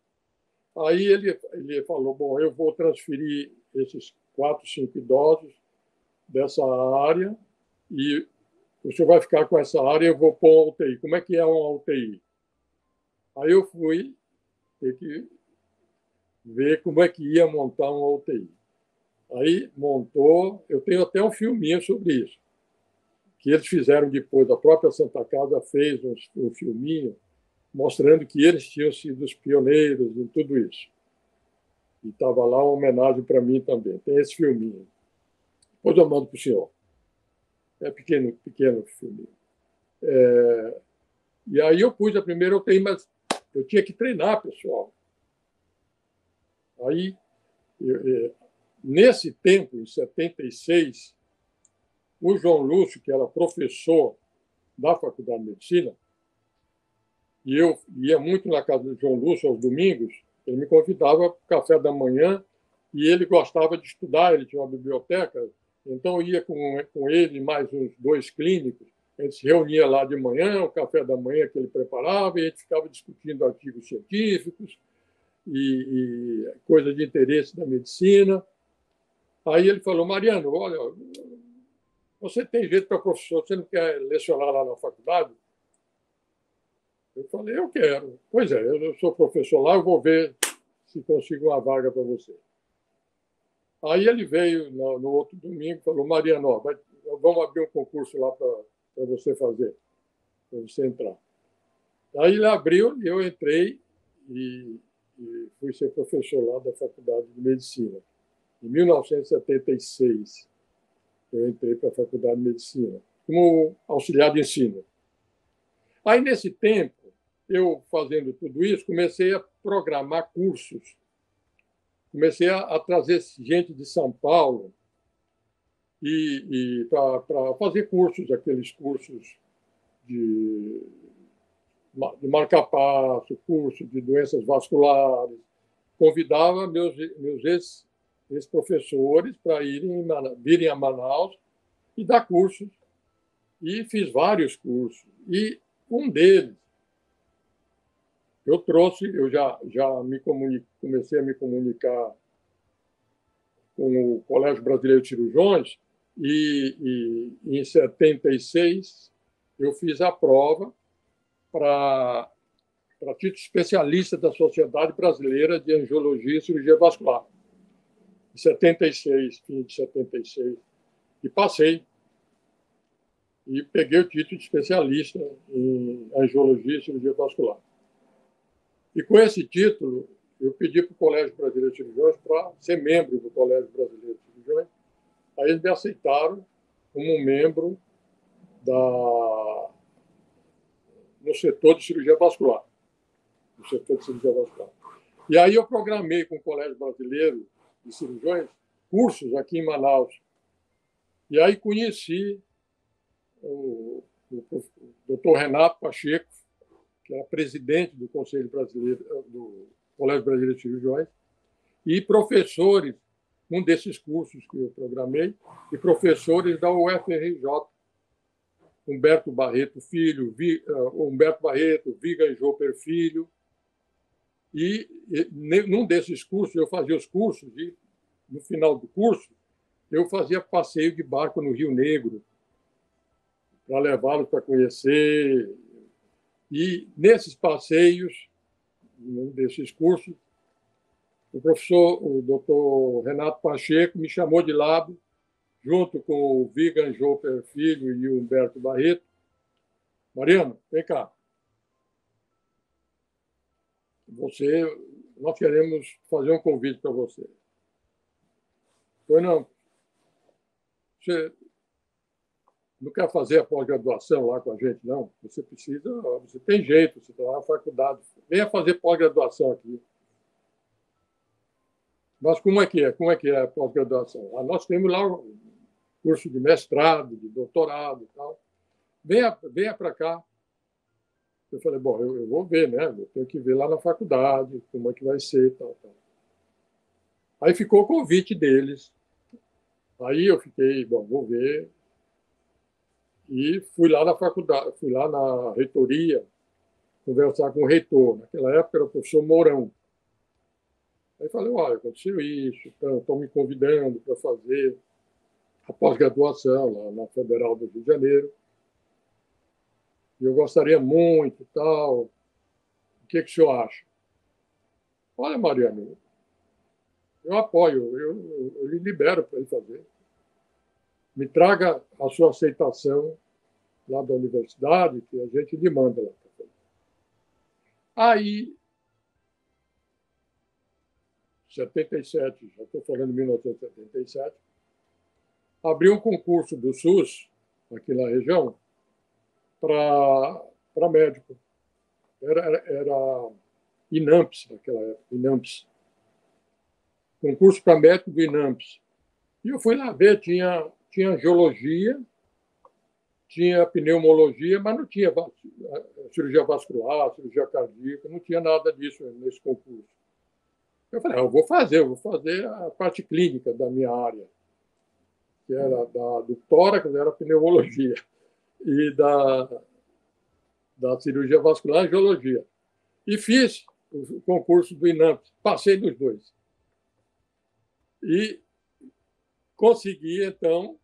Aí ele falou, bom, eu vou transferir esses 4, 5 idosos dessa área e o senhor vai ficar com essa área e eu vou pôr uma UTI. Como é que é uma UTI? Aí eu fui ter que ver como é que ia montar uma UTI. Aí montou, eu tenho até um filminho sobre isso, que eles fizeram depois, a própria Santa Casa fez um filminho mostrando que eles tinham sido os pioneiros em tudo isso. E estava lá uma homenagem para mim também. Tem esse filminho. Depois eu mando para o senhor. É pequeno filminho. E aí eu pus a primeira UTI, mas eu tinha que treinar, pessoal. Aí, nesse tempo, em 76, o João Lúcio, que era professor da Faculdade de Medicina, e eu ia muito na casa do João Lúcio aos domingos, ele me convidava para o café da manhã e ele gostava de estudar, ele tinha uma biblioteca, então eu ia com ele mais uns 2 clínicos, a gente se reunia lá de manhã, o café da manhã que ele preparava, e a gente ficava discutindo artigos científicos e coisas de interesse da medicina. Aí ele falou, Mariano, olha, você tem jeito para professor, você não quer lecionar lá na faculdade? Eu falei, eu quero. Pois é, eu sou professor lá, eu vou ver se consigo uma vaga para você. Aí ele veio no outro domingo e falou, Mariano, vamos abrir um concurso lá para você fazer, para você entrar. Aí ele abriu e eu entrei e fui ser professor lá da Faculdade de Medicina. Em 1976, eu entrei para a Faculdade de Medicina, como auxiliar de ensino. Aí, nesse tempo, eu fazendo tudo isso, comecei a programar cursos. Comecei a trazer gente de São Paulo e para fazer cursos, aqueles cursos de marca-passo, curso de doenças vasculares. Convidava meus ex-professores para virem a Manaus e dar cursos. E fiz vários cursos. E um deles, eu já comecei a me comunicar com o Colégio Brasileiro de Cirurgiões e em 76 eu fiz a prova para título especialista da Sociedade Brasileira de Angiologia e Cirurgia Vascular. Em 76, fim de 76, e passei. E peguei o título de especialista em angiologia e cirurgia vascular. E com esse título, eu pedi para o Colégio Brasileiro de Cirurgiões para ser membro do Colégio Brasileiro de Cirurgiões. Aí eles me aceitaram como membro no setor de cirurgia vascular. No setor de cirurgia vascular. E aí eu programei com o Colégio Brasileiro de Cirurgiões cursos aqui em Manaus. E aí conheci o Dr. Renato Pacheco, que era presidente do Conselho Brasileiro, do Colégio Brasileiro de Cirurgiões, e professores, um desses cursos que eu programei, e professores da UFRJ, Humberto Barreto Filho, Humberto Barreto, Vigan Joper Filho. E num desses cursos, eu fazia os cursos, e no final do curso, eu fazia passeio de barco no Rio Negro, para levá-los para conhecer. E nesses passeios, num desses cursos, o doutor Renato Pacheco me chamou de lado, junto com o Vigan Joper Filho e o Humberto Barreto. Mariano, vem cá. Nós queremos fazer um convite para você. Pois não. Você não quer fazer a pós-graduação lá com a gente, não? Você tem jeito, você está lá na faculdade. Venha fazer pós-graduação aqui. Mas como é que é? Como é que é a pós-graduação? Nós temos lá o curso de mestrado, de doutorado e tal. Venha para cá. Eu falei, bom, eu vou ver, né? Eu tenho que ver lá na faculdade como é que vai ser e tal. Aí ficou o convite deles. Aí eu fiquei, bom, vou ver. E fui lá na faculdade, fui lá na reitoria conversar com o reitor. Naquela época era o professor Mourão. Aí falei, olha, aconteceu isso, estão me convidando para fazer a pós-graduação lá na Federal do Rio de Janeiro. E eu gostaria muito e tal. O que o senhor acha? Olha, Mariano, eu apoio, eu lhe libero para ele fazer. Me traga a sua aceitação lá da universidade, que a gente lhe manda lá. Aí, 77, já estou falando de 1977, abriu um concurso do SUS, aqui na região, para médico. Era INAMPS naquela época, INAMPS. Concurso para médico do INAMPS. E eu fui lá ver, tinha geologia, tinha pneumologia, mas não tinha cirurgia vascular, cirurgia cardíaca, não tinha nada disso nesse concurso. Eu falei, eu vou fazer a parte clínica da minha área, que era do tórax, era pneumologia, e da cirurgia vascular e geologia. E fiz o concurso do INAMPS, passei nos dois. E consegui, então,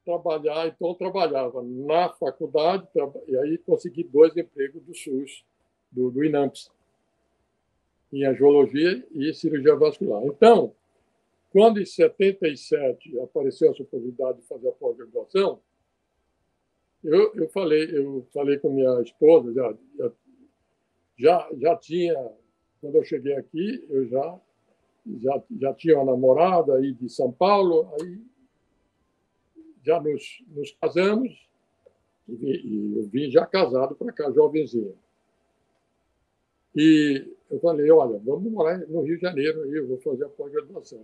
trabalhar. Então, eu trabalhava na faculdade, e aí consegui 2 empregos do SUS, do INAMPS, em geologia e cirurgia vascular. Então, quando em 77 apareceu essa oportunidade de fazer a pós-graduação, eu falei com minha esposa, já tinha, quando eu cheguei aqui, eu já tinha uma namorada aí de São Paulo, aí já nos casamos, e eu vim já casado para cá, jovenzinho. E eu falei, olha, vamos morar no Rio de Janeiro, aí eu vou fazer a pós-graduação.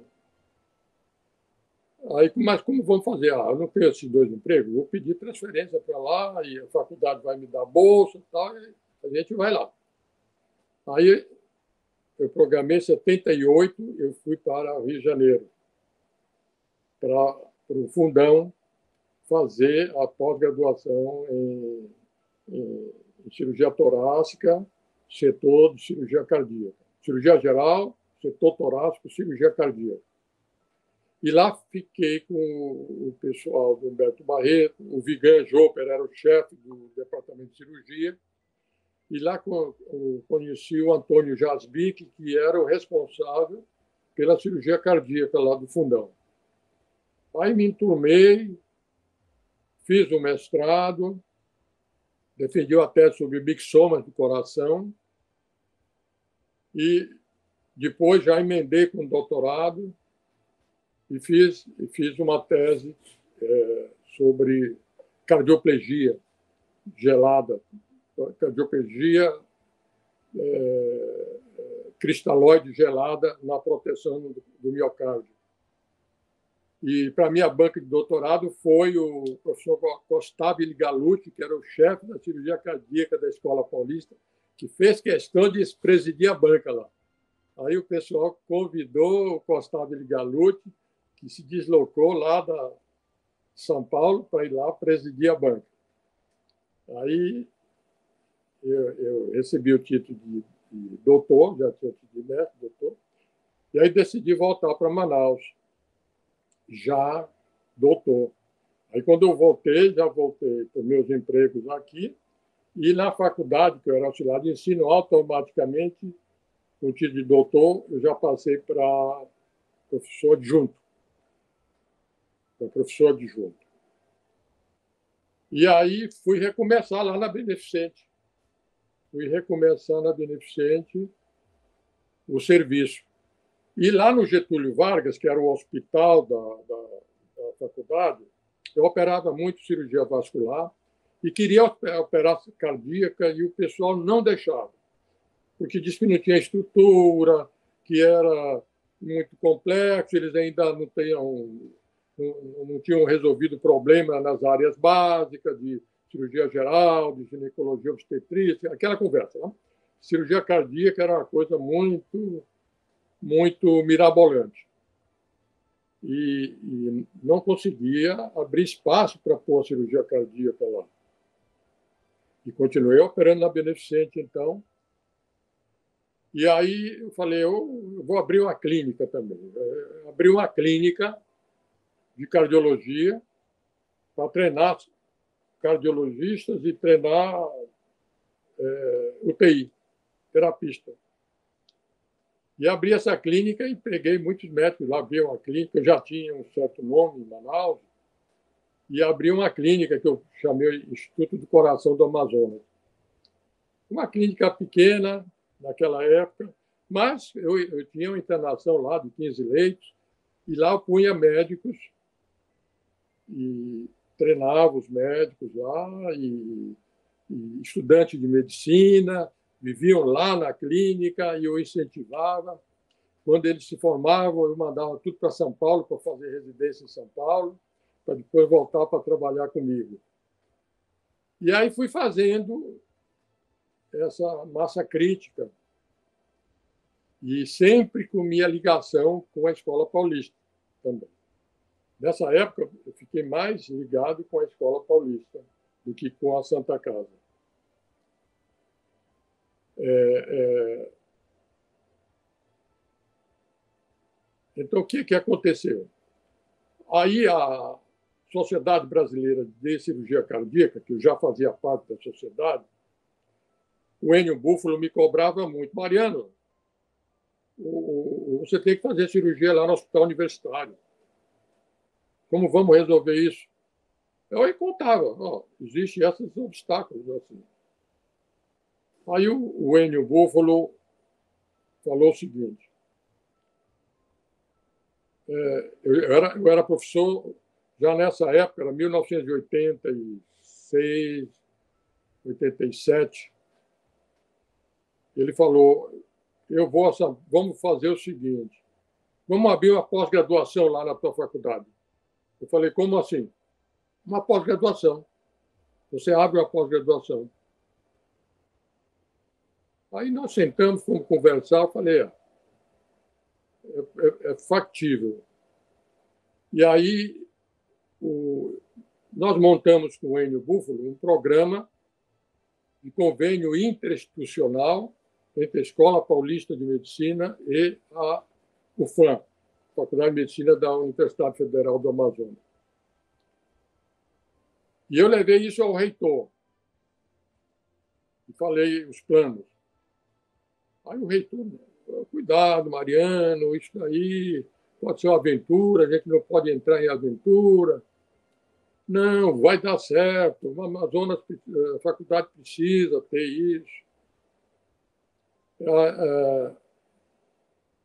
Aí, mas como vamos fazer? Eu não tenho esses 2 empregos, vou pedir transferência para lá, e a faculdade vai me dar bolsa e tal, e a gente vai lá. Aí eu programei em 78, eu fui para o Rio de Janeiro, para o Fundão, fazer a pós-graduação em cirurgia torácica, setor de cirurgia cardíaca. Cirurgia geral, setor torácico, cirurgia cardíaca. E lá fiquei com o pessoal do Humberto Barreto, o Vigan Joper era o chefe do departamento de cirurgia, e lá conheci o Antônio Jasbic, que era o responsável pela cirurgia cardíaca lá do Fundão. Aí me enturmei, fiz o mestrado, defendi a tese sobre mixomas do coração e depois já emendei com o doutorado e fiz uma tese sobre cardioplegia gelada, cardiopegia cristalóide gelada na proteção do miocárdio. E, para mim, a banca de doutorado foi o professor Costabile Gallucci, que era o chefe da cirurgia cardíaca da Escola Paulista, que fez questão de presidir a banca lá. Aí o pessoal convidou o Costabile Gallucci, que se deslocou lá da São Paulo para ir lá presidir a banca. Aí eu recebi o título de doutor, já tinha o título de mestre, doutor, e aí decidi voltar para Manaus, já doutor. Aí, quando eu voltei, já voltei para os meus empregos aqui, e na faculdade, que eu era auxiliar de ensino, automaticamente, com o título de doutor, eu já passei para professor adjunto. E aí fui recomeçar lá na Beneficente. O serviço. E lá no Getúlio Vargas, que era o hospital da faculdade, eu operava muito cirurgia vascular e queria operar cardíaca e o pessoal não deixava, porque disse que não tinha estrutura, que era muito complexo, eles ainda não tinham resolvido o problema nas áreas básicas de cirurgia geral, de ginecologia obstetrícia, aquela conversa. Né? Cirurgia cardíaca era uma coisa muito mirabolante. E não conseguia abrir espaço para pôr a cirurgia cardíaca lá. E continuei operando na Beneficente, então. E aí eu falei, eu vou abrir uma clínica também. Abri uma clínica de cardiologia para treinar cardiologistas e treinar UTI, terapista. E abri essa clínica e peguei muitos médicos lá, abri uma clínica, eu já tinha um certo nome em Manaus, e abri uma clínica que eu chamei Instituto do Coração do Amazonas. Uma clínica pequena naquela época, mas eu tinha uma internação lá de 15 leitos, e lá eu punha médicos e treinava os médicos lá, e estudantes de medicina, viviam lá na clínica e eu incentivava. Quando eles se formavam, eu mandava tudo para São Paulo, para fazer residência em São Paulo, para depois voltar para trabalhar comigo. E aí fui fazendo essa massa crítica e sempre com minha ligação com a Escola Paulista também. Nessa época, eu fiquei mais ligado com a Escola Paulista do que com a Santa Casa. Então, o que aconteceu? Aí a Sociedade Brasileira de Cirurgia Cardíaca, que eu já fazia parte da sociedade, o Enio Búfalo me cobrava muito. Mariano, você tem que fazer cirurgia lá no hospital universitário. Como vamos resolver isso? Eu contava, existem esses obstáculos. Assim. Aí o Enio Búfalo falou o seguinte, eu era professor já nessa época, era 1986, 87. Ele falou, vamos fazer o seguinte, vamos abrir uma pós-graduação lá na tua faculdade. Eu falei, como assim? Uma pós-graduação. Você abre uma pós-graduação. Aí nós sentamos, fomos conversar, eu falei, é factível. E aí nós montamos com o Enio Búfalo um programa de convênio interinstitucional entre a Escola Paulista de Medicina e a UFAM, Faculdade de Medicina da Universidade Federal do Amazonas. E eu levei isso ao reitor e falei os planos. Aí o reitor, cuidado, Mariano, isso daí pode ser uma aventura, a gente não pode entrar em aventura. Não, vai dar certo, o Amazonas, a faculdade precisa ter isso.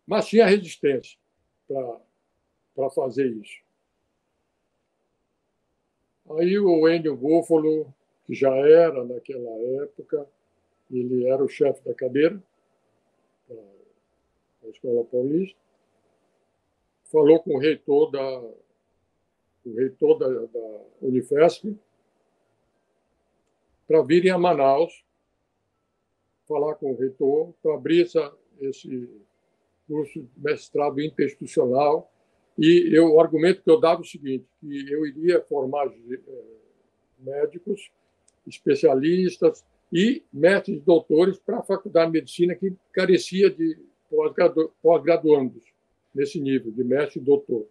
Mas tinha resistência para fazer isso. Aí o Enio Búfalo, que já era, naquela época, ele era o chefe da cadeira da Escola Paulista, falou com o reitor da Unifesp para virem a Manaus falar com o reitor para abrir esse curso de mestrado interinstitucional. E o argumento que eu dava é o seguinte, que eu iria formar médicos, especialistas e mestres e doutores para a Faculdade de Medicina, que carecia de pós-graduandos nesse nível, de mestre e doutor.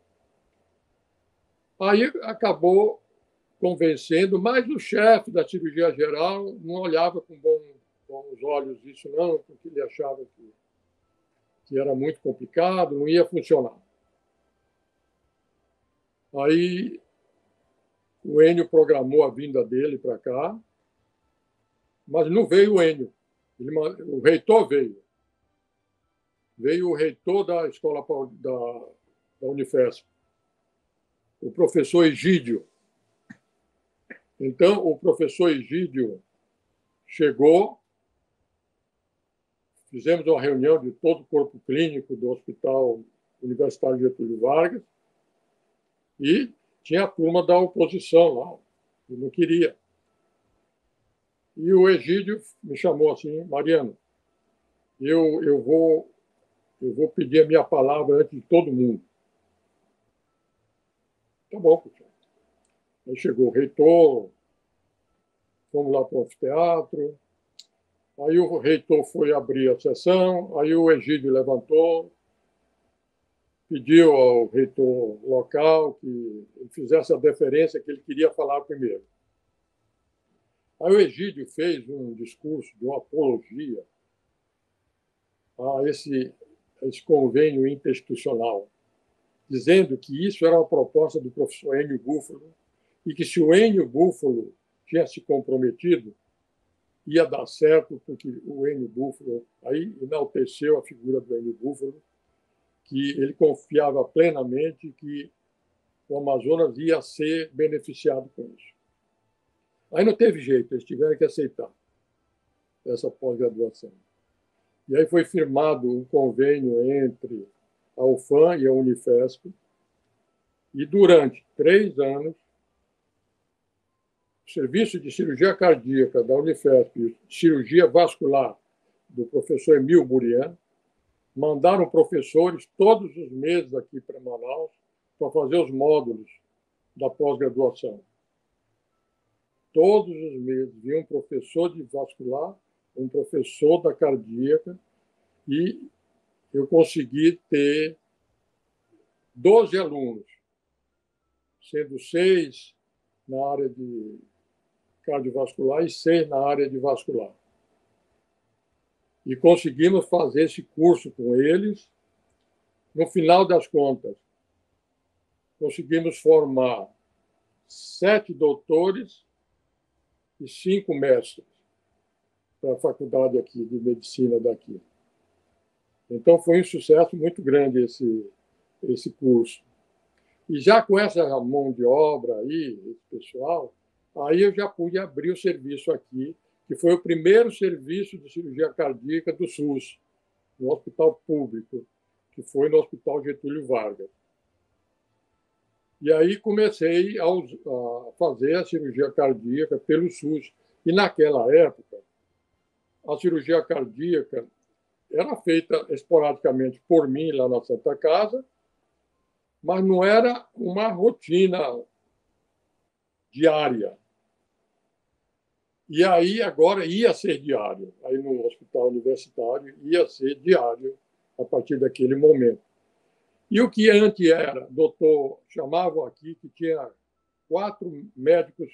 Aí acabou convencendo, mas o chefe da cirurgia geral não olhava com bons olhos isso, não, porque ele achava que era muito complicado, não ia funcionar. Aí o Enio programou a vinda dele para cá, mas não veio o Enio. O reitor veio. Veio o reitor da escola da Unifesp, o professor Egídio. Então, o professor Egídio chegou, fizemos uma reunião de todo o corpo clínico do Hospital Universitário Getúlio Vargas e tinha a turma da oposição lá, que não queria. E o Egídio me chamou assim, Mariano, eu vou pedir a minha palavra antes de todo mundo. Tá bom, professor. Aí chegou o reitor, fomos lá para o anfiteatro, aí o reitor foi abrir a sessão, aí o Egídio levantou, pediu ao reitor local que ele fizesse a deferência que ele queria falar primeiro. Aí o Egídio fez um discurso de uma apologia a esse convênio interinstitucional, dizendo que isso era uma proposta do professor Enio Búfalo e que se o Enio Búfalo tinha se comprometido, ia dar certo, porque o Enio Búfalo aí enalteceu a figura do Enio Búfalo, que ele confiava plenamente que o Amazonas ia ser beneficiado com isso. Aí não teve jeito, eles tiveram que aceitar essa pós-graduação. E aí foi firmado um convênio entre a UFAM e a Unifesp, e durante 3 anos, o Serviço de Cirurgia Cardíaca da Unifesp e Cirurgia Vascular do professor Emil Burian mandaram professores todos os meses aqui para Manaus para fazer os módulos da pós-graduação. Todos os meses vinha um professor de vascular, um professor da cardíaca, e eu consegui ter 12 alunos, sendo 6 na área de cardiovascular e 6 na área de vascular. E conseguimos fazer esse curso com eles. No final das contas, conseguimos formar 7 doutores e 5 mestres para a faculdade aqui de medicina daqui. Então, foi um sucesso muito grande esse curso. E já com essa mão de obra aí, esse pessoal, aí eu já pude abrir o serviço aqui, que foi o primeiro serviço de cirurgia cardíaca do SUS, no hospital público, que foi no Hospital Getúlio Vargas. E aí comecei a fazer a cirurgia cardíaca pelo SUS. E naquela época, a cirurgia cardíaca era feita esporadicamente por mim lá na Santa Casa, mas não era uma rotina diária. E aí agora ia ser diário. Aí no hospital universitário ia ser diário a partir daquele momento. E o que antes era, doutor, chamavam aqui que tinha 4 médicos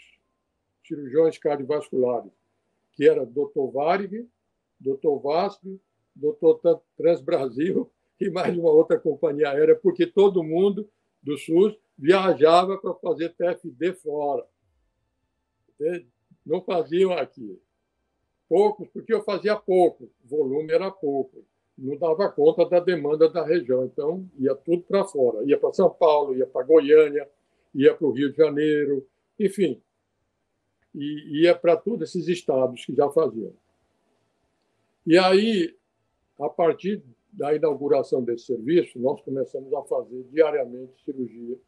cirurgiões cardiovasculares, que era doutor Varig, doutor Vasco, doutor Transbrasil e mais uma outra companhia aérea, porque todo mundo do SUS viajava para fazer TFD fora. Não faziam aqui. Poucos, porque eu fazia pouco, o volume era pouco. Não dava conta da demanda da região. Então, ia tudo para fora. Ia para São Paulo, ia para Goiânia, ia para o Rio de Janeiro, enfim. e ia para todos esses estados que já faziam. E aí, a partir da inauguração desse serviço, nós começamos a fazer diariamente cirurgia.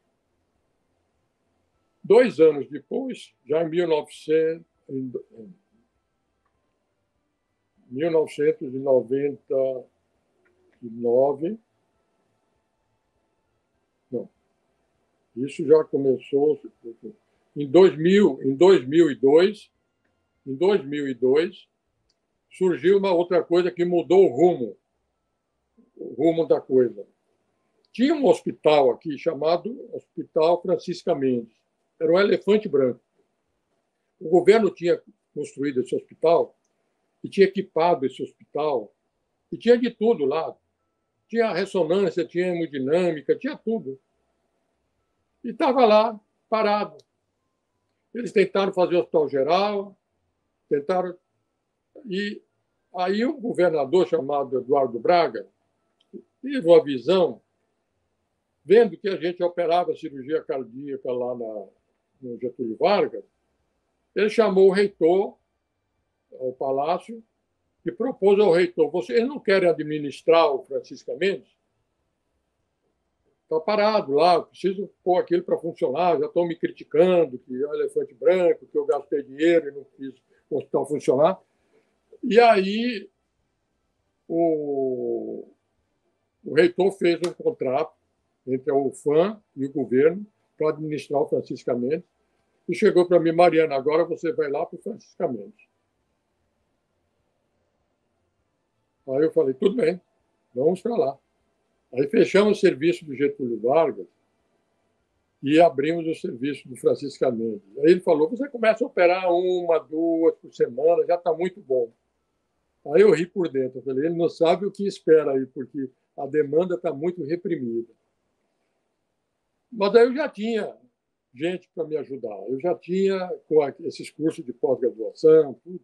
2 anos depois, já em 1999, não, isso já começou em 2002, surgiu uma outra coisa que mudou o rumo da coisa. Tinha um hospital aqui chamado Hospital Francisca Mendes. Era um elefante branco. O governo tinha construído esse hospital e tinha equipado esse hospital e tinha de tudo lá. Tinha ressonância, tinha hemodinâmica, tinha tudo. E estava lá, parado. Eles tentaram fazer o hospital geral, tentaram... E aí um governador chamado Eduardo Braga teve uma visão, vendo que a gente operava cirurgia cardíaca lá no Getúlio Vargas, ele chamou o reitor ao palácio e propôs ao reitor: vocês não querem administrar o Francisca Mendes? Está parado lá, preciso pôr aquilo para funcionar, já estão me criticando que é um elefante branco, que eu gastei dinheiro e não fiz o hospital funcionar. E aí o reitor fez um contrato entre a UFAM e o governo para administrar o Francisca Mendes e chegou para mim: Mariana, agora você vai lá para o Francisca Mendes. Aí eu falei: tudo bem, vamos para lá. Aí fechamos o serviço do Getúlio Vargas e abrimos o serviço do Francisca Mendes. Aí ele falou: você começa a operar 1, 2 por semana, já está muito bom. Aí eu ri por dentro. Eu falei: ele não sabe o que espera aí, porque a demanda está muito reprimida. Mas aí eu já tinha gente para me ajudar. Eu já tinha, com esses cursos de pós-graduação, tudo,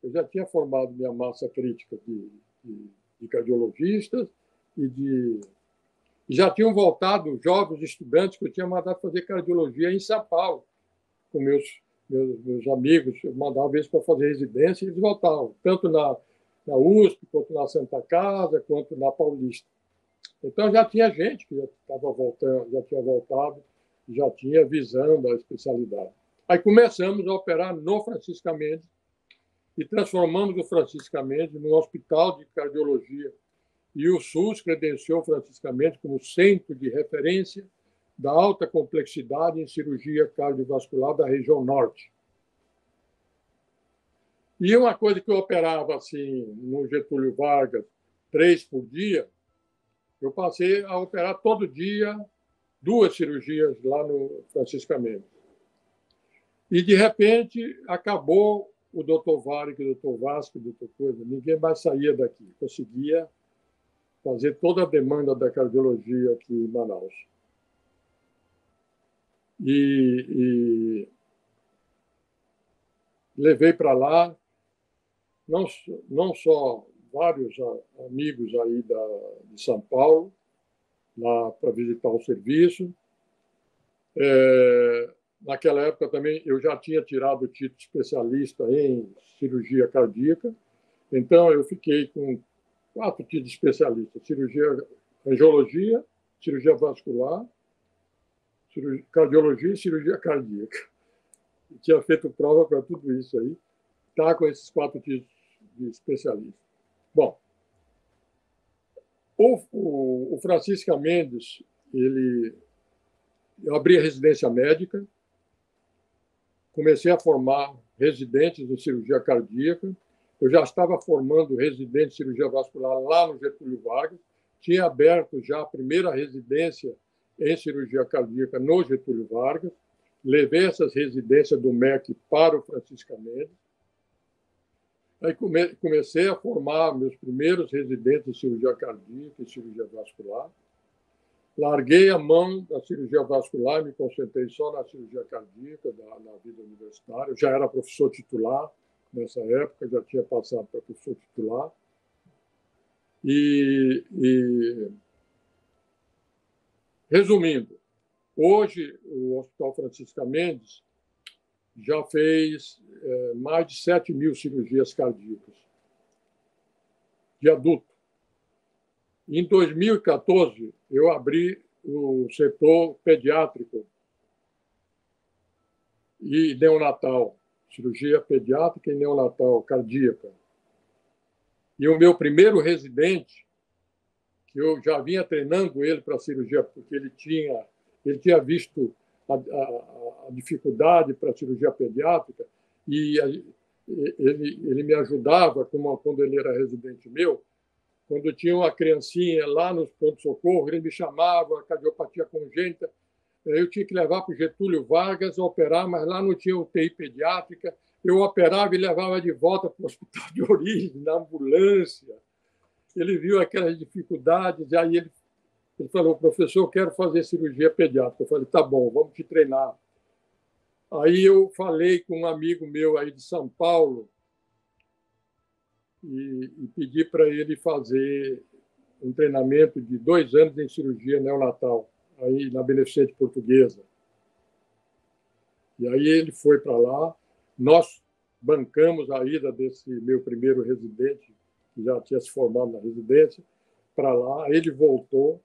eu já tinha formado minha massa crítica de cardiologistas e já tinham voltado jovens estudantes que eu tinha mandado fazer cardiologia em São Paulo, com meus amigos. Eu mandava eles para fazer residência e eles voltavam, tanto na USP, quanto na Santa Casa, quanto na Paulista. Então já tinha gente que já estava voltando, já tinha voltado, já tinha visão da especialidade. Aí começamos a operar no Francisca Mendes e transformamos o Francisca Mendes num hospital de cardiologia. E o SUS credenciou o Francisca Mendes como centro de referência da alta complexidade em cirurgia cardiovascular da região norte. E uma coisa que eu operava assim no Getúlio Vargas 3 por dia, eu passei a operar todo dia 2 cirurgias lá no Francisca Mendes. E, de repente, acabou o doutor Varig, o doutor Vasco, o doutor Coisa. Ninguém mais saía daqui. Conseguia fazer toda a demanda da cardiologia aqui em Manaus. E levei para lá não só vários amigos aí de São Paulo, lá para visitar o serviço. Naquela época também eu já tinha tirado o título de especialista em cirurgia cardíaca, então eu fiquei com 4 títulos de especialista: cirurgia, angiologia, cirurgia vascular, cardiologia e cirurgia cardíaca. Eu tinha feito prova para tudo isso aí, está com esses 4 títulos de especialista. Bom, o Francisca Mendes, eu abri a residência médica, comecei a formar residentes em cirurgia cardíaca, eu já estava formando residentes em cirurgia vascular lá no Getúlio Vargas, tinha aberto já a primeira residência em cirurgia cardíaca no Getúlio Vargas, levei essas residências do MEC para o Francisca Mendes. Aí comecei a formar meus primeiros residentes em cirurgia cardíaca e cirurgia vascular. Larguei a mão da cirurgia vascular e me concentrei só na cirurgia cardíaca, na vida universitária. Eu já era professor titular nessa época, já tinha passado para professor titular. Resumindo, hoje o Hospital Francisca Mendes já fez mais de 7.000 cirurgias cardíacas de adulto. Em 2014, eu abri o setor pediátrico e neonatal, cirurgia pediátrica e neonatal cardíaca. E o meu primeiro residente, que eu já vinha treinando ele para a cirurgia, porque ele tinha visto a dificuldade para a cirurgia pediátrica, e ele me ajudava, quando ele era residente meu. Quando tinha uma criancinha lá no pronto-socorro, ele me chamava, cardiopatia congênita, eu tinha que levar para o Getúlio Vargas operar, mas lá não tinha UTI pediátrica. Eu operava e levava de volta para o hospital de origem, na ambulância. Ele viu aquelas dificuldades, e aí ele falou: professor, eu quero fazer cirurgia pediátrica. Eu falei: tá bom, vamos te treinar. Aí eu falei com um amigo meu aí de São Paulo e pedi para ele fazer um treinamento de 2 anos em cirurgia neonatal, aí na Beneficente Portuguesa. E aí ele foi para lá, nós bancamos a ida desse meu primeiro residente, que já tinha se formado na residência, para lá. Ele voltou.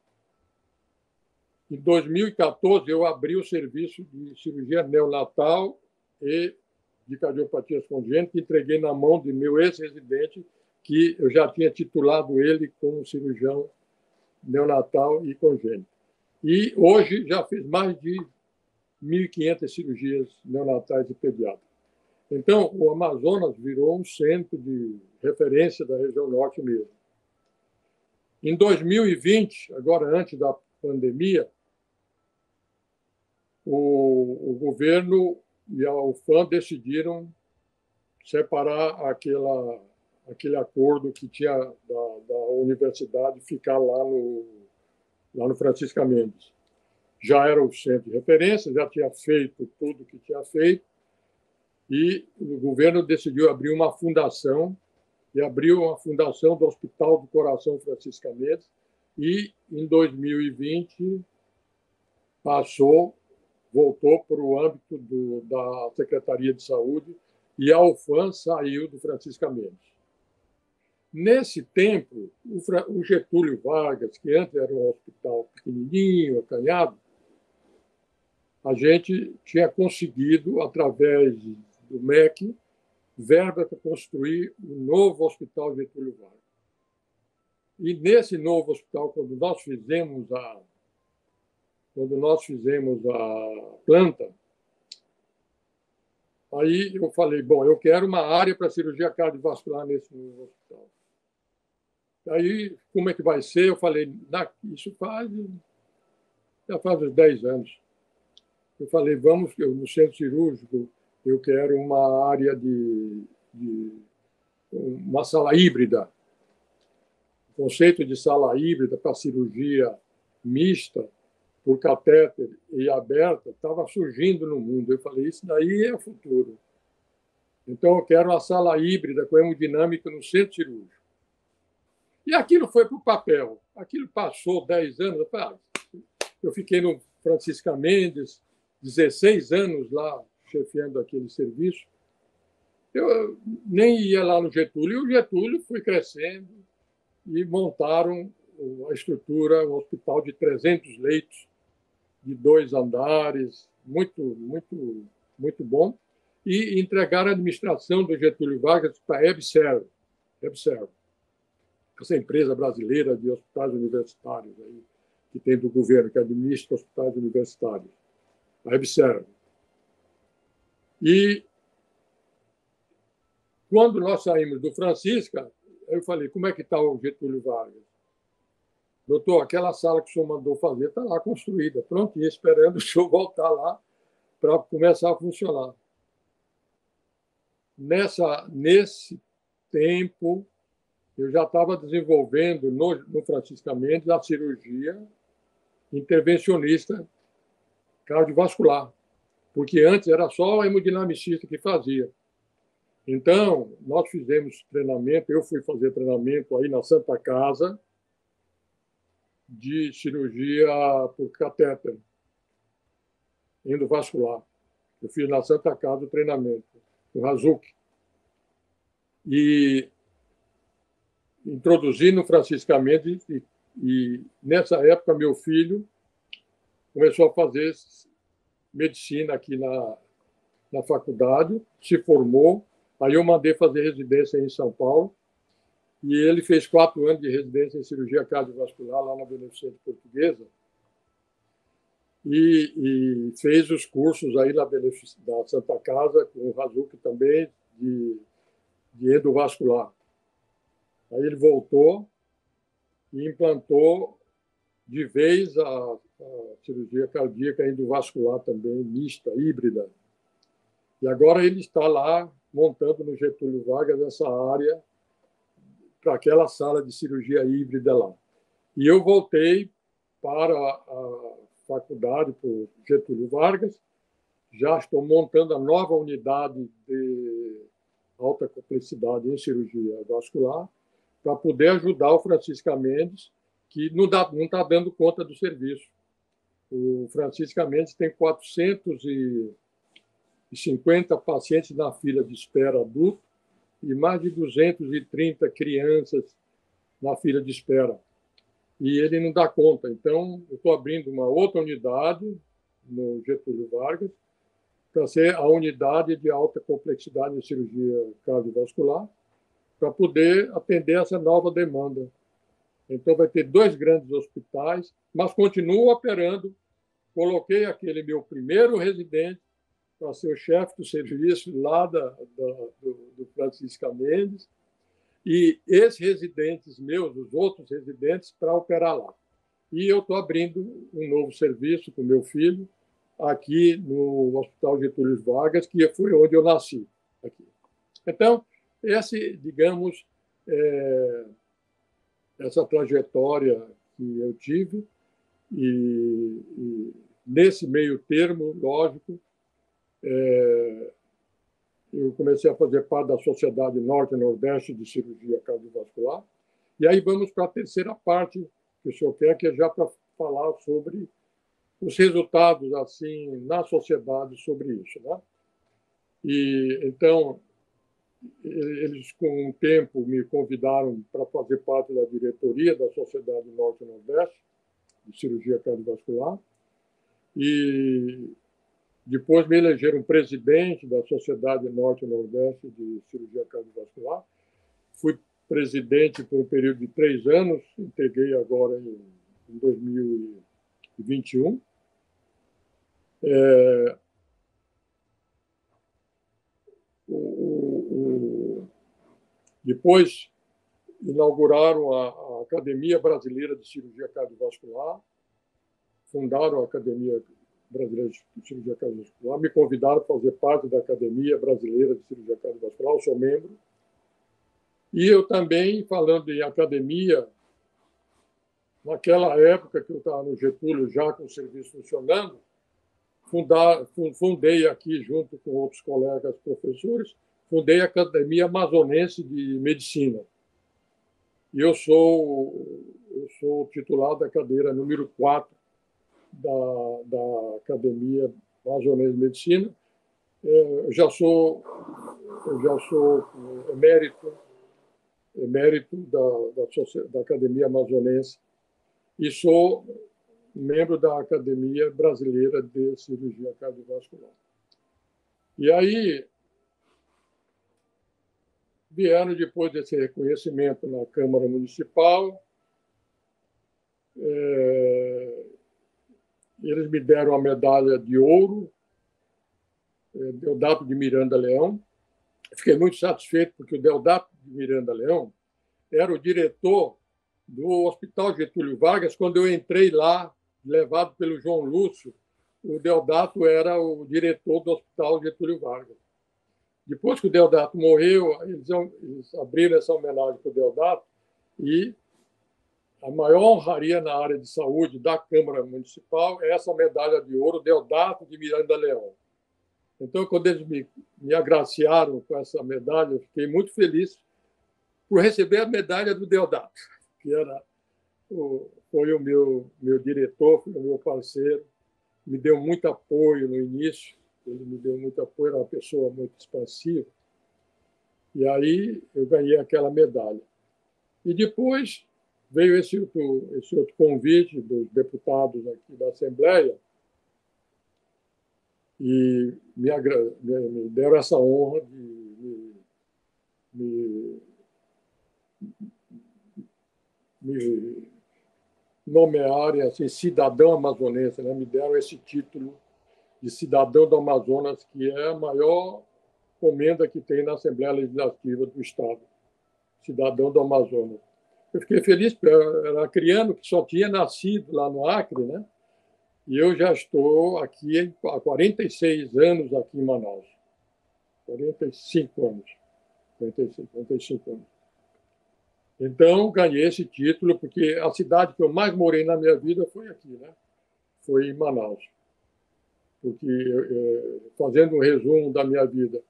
Em 2014, eu abri o serviço de cirurgia neonatal e de cardiopatias congênitas, e entreguei na mão de meu ex-residente, que eu já tinha titulado ele como cirurgião neonatal e congênito. E hoje já fiz mais de 1.500 cirurgias neonatais e pediátricas. Então, o Amazonas virou um centro de referência da região norte mesmo. Em 2020, agora antes da pandemia, o governo e a UFAM decidiram separar aquele acordo que tinha da universidade ficar lá no Francisca Mendes. Já era o centro de referência, já tinha feito tudo o que tinha feito, e o governo decidiu abrir uma fundação, e abriu uma fundação do Hospital do Coração Francisca Mendes, e em 2020 voltou para o âmbito da Secretaria de Saúde, e a UFAM saiu do Francisca Mendes. Nesse tempo, o Getúlio Vargas, que antes era um hospital pequenininho, acanhado, a gente tinha conseguido, através do MEC, verba para construir um novo hospital Getúlio Vargas. E nesse novo hospital, quando nós fizemos a planta, aí eu falei: bom, eu quero uma área para cirurgia cardiovascular nesse novo hospital. Aí, como é que vai ser? Eu falei: isso já faz uns 10 anos. Eu falei: no centro cirúrgico, eu quero uma área uma sala híbrida. O conceito de sala híbrida para cirurgia mista, por catéter e aberta, estava surgindo no mundo. Eu falei: isso daí é o futuro. Então, eu quero uma sala híbrida com hemodinâmica no centro cirúrgico. E aquilo foi para o papel. Aquilo passou 10 anos. Eu fiquei no Francisca Mendes, 16 anos lá, chefiando aquele serviço. Eu nem ia lá no Getúlio, e o Getúlio foi crescendo e montaram a estrutura, um hospital de 300 leitos, de 2 andares, muito, muito, muito bom, e entregaram a administração do Getúlio Vargas para a EBSERV, essa empresa brasileira de hospitais universitários, aí, que tem do governo, que administra hospitais universitários, a EBSERV. E quando nós saímos do Francisca, eu falei: como é que está o Getúlio Vargas? Doutor, aquela sala que o senhor mandou fazer está lá construída, prontinha, esperando o senhor voltar lá para começar a funcionar. Nesse tempo, eu já estava desenvolvendo no Francisca Mendes a cirurgia intervencionista cardiovascular, porque antes era só o hemodinamicista que fazia. Então, nós fizemos treinamento, eu fui fazer treinamento aí na Santa Casa de cirurgia por catéter endovascular. Eu fiz na Santa Casa o treinamento, o Hazuki. E introduzi no franciscamente e nessa época meu filho começou a fazer medicina aqui na faculdade, se formou, aí eu mandei fazer residência em São Paulo e ele fez 4 anos de residência em cirurgia cardiovascular lá na Beneficente Portuguesa e fez os cursos aí da Santa Casa com o Hazuki também de endovascular. Aí ele voltou e implantou de vez a cirurgia cardíaca endovascular também, mista, híbrida. E agora ele está lá montando no Getúlio Vargas essa área para aquela sala de cirurgia híbrida lá. E eu voltei para a faculdade, para o Getúlio Vargas, já estou montando a nova unidade de alta complexidade em cirurgia vascular, para poder ajudar o Francisca Mendes, que não está dando conta do serviço. O Francisca Mendes tem 450 pacientes na fila de espera adulto e mais de 230 crianças na fila de espera. E ele não dá conta. Então, eu estou abrindo uma outra unidade no Getúlio Vargas para ser a unidade de alta complexidade em cirurgia cardiovascular, para poder atender essa nova demanda. Então, vai ter 2 grandes hospitais, mas continuo operando. Coloquei aquele meu primeiro residente para ser o chefe do serviço lá do Francisca Mendes, e esses residentes meus, os outros residentes, para operar lá. E eu estou abrindo um novo serviço com meu filho, aqui no Hospital Getúlio Vargas, que foi onde eu nasci. Aqui. Então, digamos, essa trajetória que eu tive, e nesse meio termo, lógico, eu comecei a fazer parte da Sociedade Norte e Nordeste de Cirurgia Cardiovascular, e aí vamos para a terceira parte que o senhor quer, que é já para falar sobre os resultados assim na sociedade sobre isso, né? E então eles com o tempo me convidaram para fazer parte da diretoria da Sociedade Norte e Nordeste de Cirurgia Cardiovascular e depois me elegeram presidente da Sociedade Norte e Nordeste de Cirurgia Cardiovascular. Fui presidente por um período de 3 anos, entreguei agora em 2021. Depois inauguraram a Academia Brasileira de Cirurgia Cardiovascular, fundaram a Academia Brasileira de Cirurgia Cardiovascular, me convidaram para fazer parte da Academia Brasileira de Cirurgia Cardiovascular, eu sou membro. E eu também, falando em academia, naquela época que eu estava no Getúlio, já com o serviço funcionando, fundei aqui, junto com outros colegas professores, fundei a Academia Amazonense de Medicina. E eu sou titular da cadeira número 4 da Academia Amazonense de Medicina. Eu já sou emérito da Academia Amazonense e sou membro da Academia Brasileira de Cirurgia Cardiovascular. E aí vieram, depois desse reconhecimento na Câmara Municipal, eles me deram a medalha de ouro, Deodato de Miranda Leão. Fiquei muito satisfeito, porque o Deodato de Miranda Leão era o diretor do Hospital Getúlio Vargas. Quando eu entrei lá, levado pelo João Lúcio, o Deodato era o diretor do Hospital Getúlio Vargas. Depois que o Deodato morreu, eles abriram essa homenagem para o Deodato e a maior honraria na área de saúde da Câmara Municipal é essa medalha de ouro Deodato de Miranda Leão. Então, quando eles me agraciaram com essa medalha, eu fiquei muito feliz por receber a medalha do Deodato, que foi o meu diretor, foi o meu parceiro, me deu muito apoio no início, ele me deu muito apoio, era uma pessoa muito expansiva. E aí eu ganhei aquela medalha. E depois veio esse outro convite dos deputados aqui da Assembleia e me deram essa honra de me nomearem assim, cidadão amazonense, né? Me deram esse título de cidadão do Amazonas, que é a maior comenda que tem na Assembleia Legislativa do Estado, cidadão do Amazonas. Eu fiquei feliz, porque eu era criança que só tinha nascido lá no Acre, né? E eu já estou aqui há 46 anos aqui em Manaus. 45 anos. 45 anos. Então, ganhei esse título, porque a cidade que eu mais morei na minha vida foi aqui, né? Foi em Manaus. Porque, fazendo um resumo da minha vida,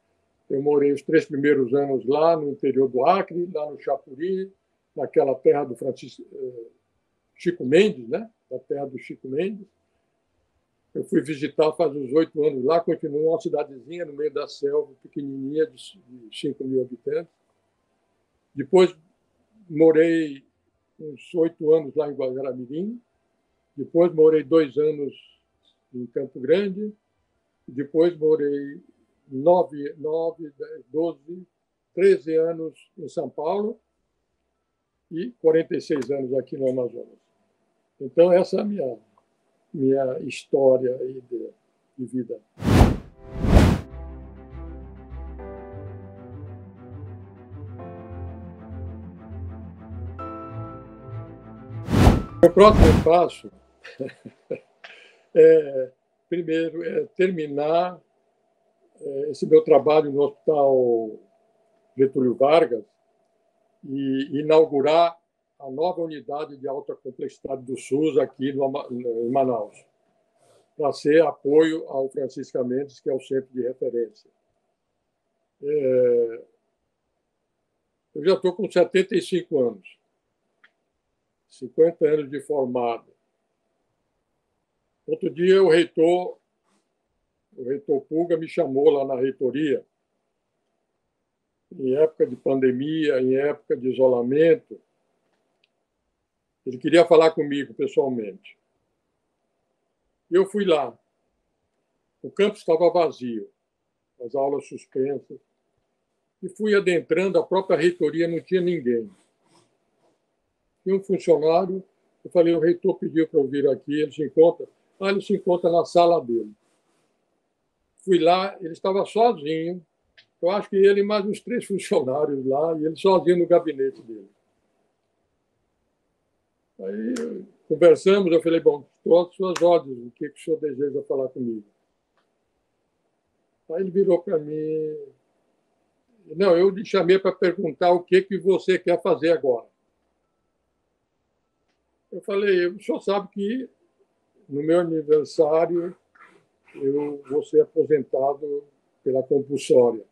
eu morei os 3 primeiros anos lá no interior do Acre, lá no Chapuri, naquela terra do Chico Mendes, né? Da terra do Chico Mendes. Eu fui visitar faz uns 8 anos lá, continua uma cidadezinha no meio da selva, pequenininha, de 5 mil habitantes. Depois morei uns 8 anos lá em Guajará-Mirim. Depois morei 2 anos em Campo Grande. Depois morei 9, 10, 12, 13 anos em São Paulo e 46 anos aqui no Amazonas. Então, essa é a minha história aí de vida. O próximo passo primeiro, é terminar esse meu trabalho no Hospital Getúlio Vargas e inaugurar a nova unidade de alta complexidade do SUS aqui em Manaus, para ser apoio ao Francisca Mendes, que é o centro de referência. Eu já estou com 75 anos, 50 anos de formado. Outro dia o reitor Puga me chamou lá na reitoria, em época de pandemia, em época de isolamento. Ele queria falar comigo pessoalmente. Eu fui lá. O campus estava vazio, as aulas suspensas. E fui adentrando, a própria reitoria não tinha ninguém. Tinha um funcionário, eu falei, o reitor pediu para eu vir aqui, ele se encontra. Ele se encontra na sala dele. Fui lá, ele estava sozinho. Eu acho que ele e mais uns 3 funcionários lá, e ele sozinho no gabinete dele. Aí conversamos, eu falei, bom, estou às suas ordens, o que o senhor deseja falar comigo? Aí ele virou para mim, não, eu lhe chamei para perguntar o que você quer fazer agora. Eu falei, o senhor sabe que no meu aniversário eu vou ser aposentado pela compulsória.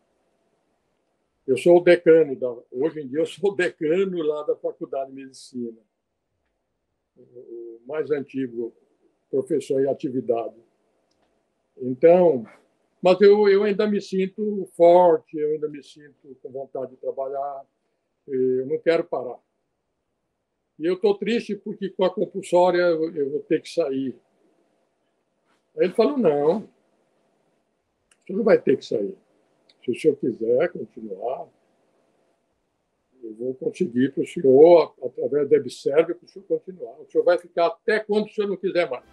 Eu sou o decano, hoje em dia eu sou o decano lá da Faculdade de Medicina, o mais antigo professor em atividade. Então, mas eu ainda me sinto forte, eu ainda me sinto com vontade de trabalhar, eu não quero parar. E eu estou triste porque com a compulsória eu vou ter que sair. Aí ele falou, não, você não vai ter que sair. Se o senhor quiser continuar, eu vou conseguir para o senhor, através da Observe, para o senhor continuar. O senhor vai ficar até quando o senhor não quiser mais.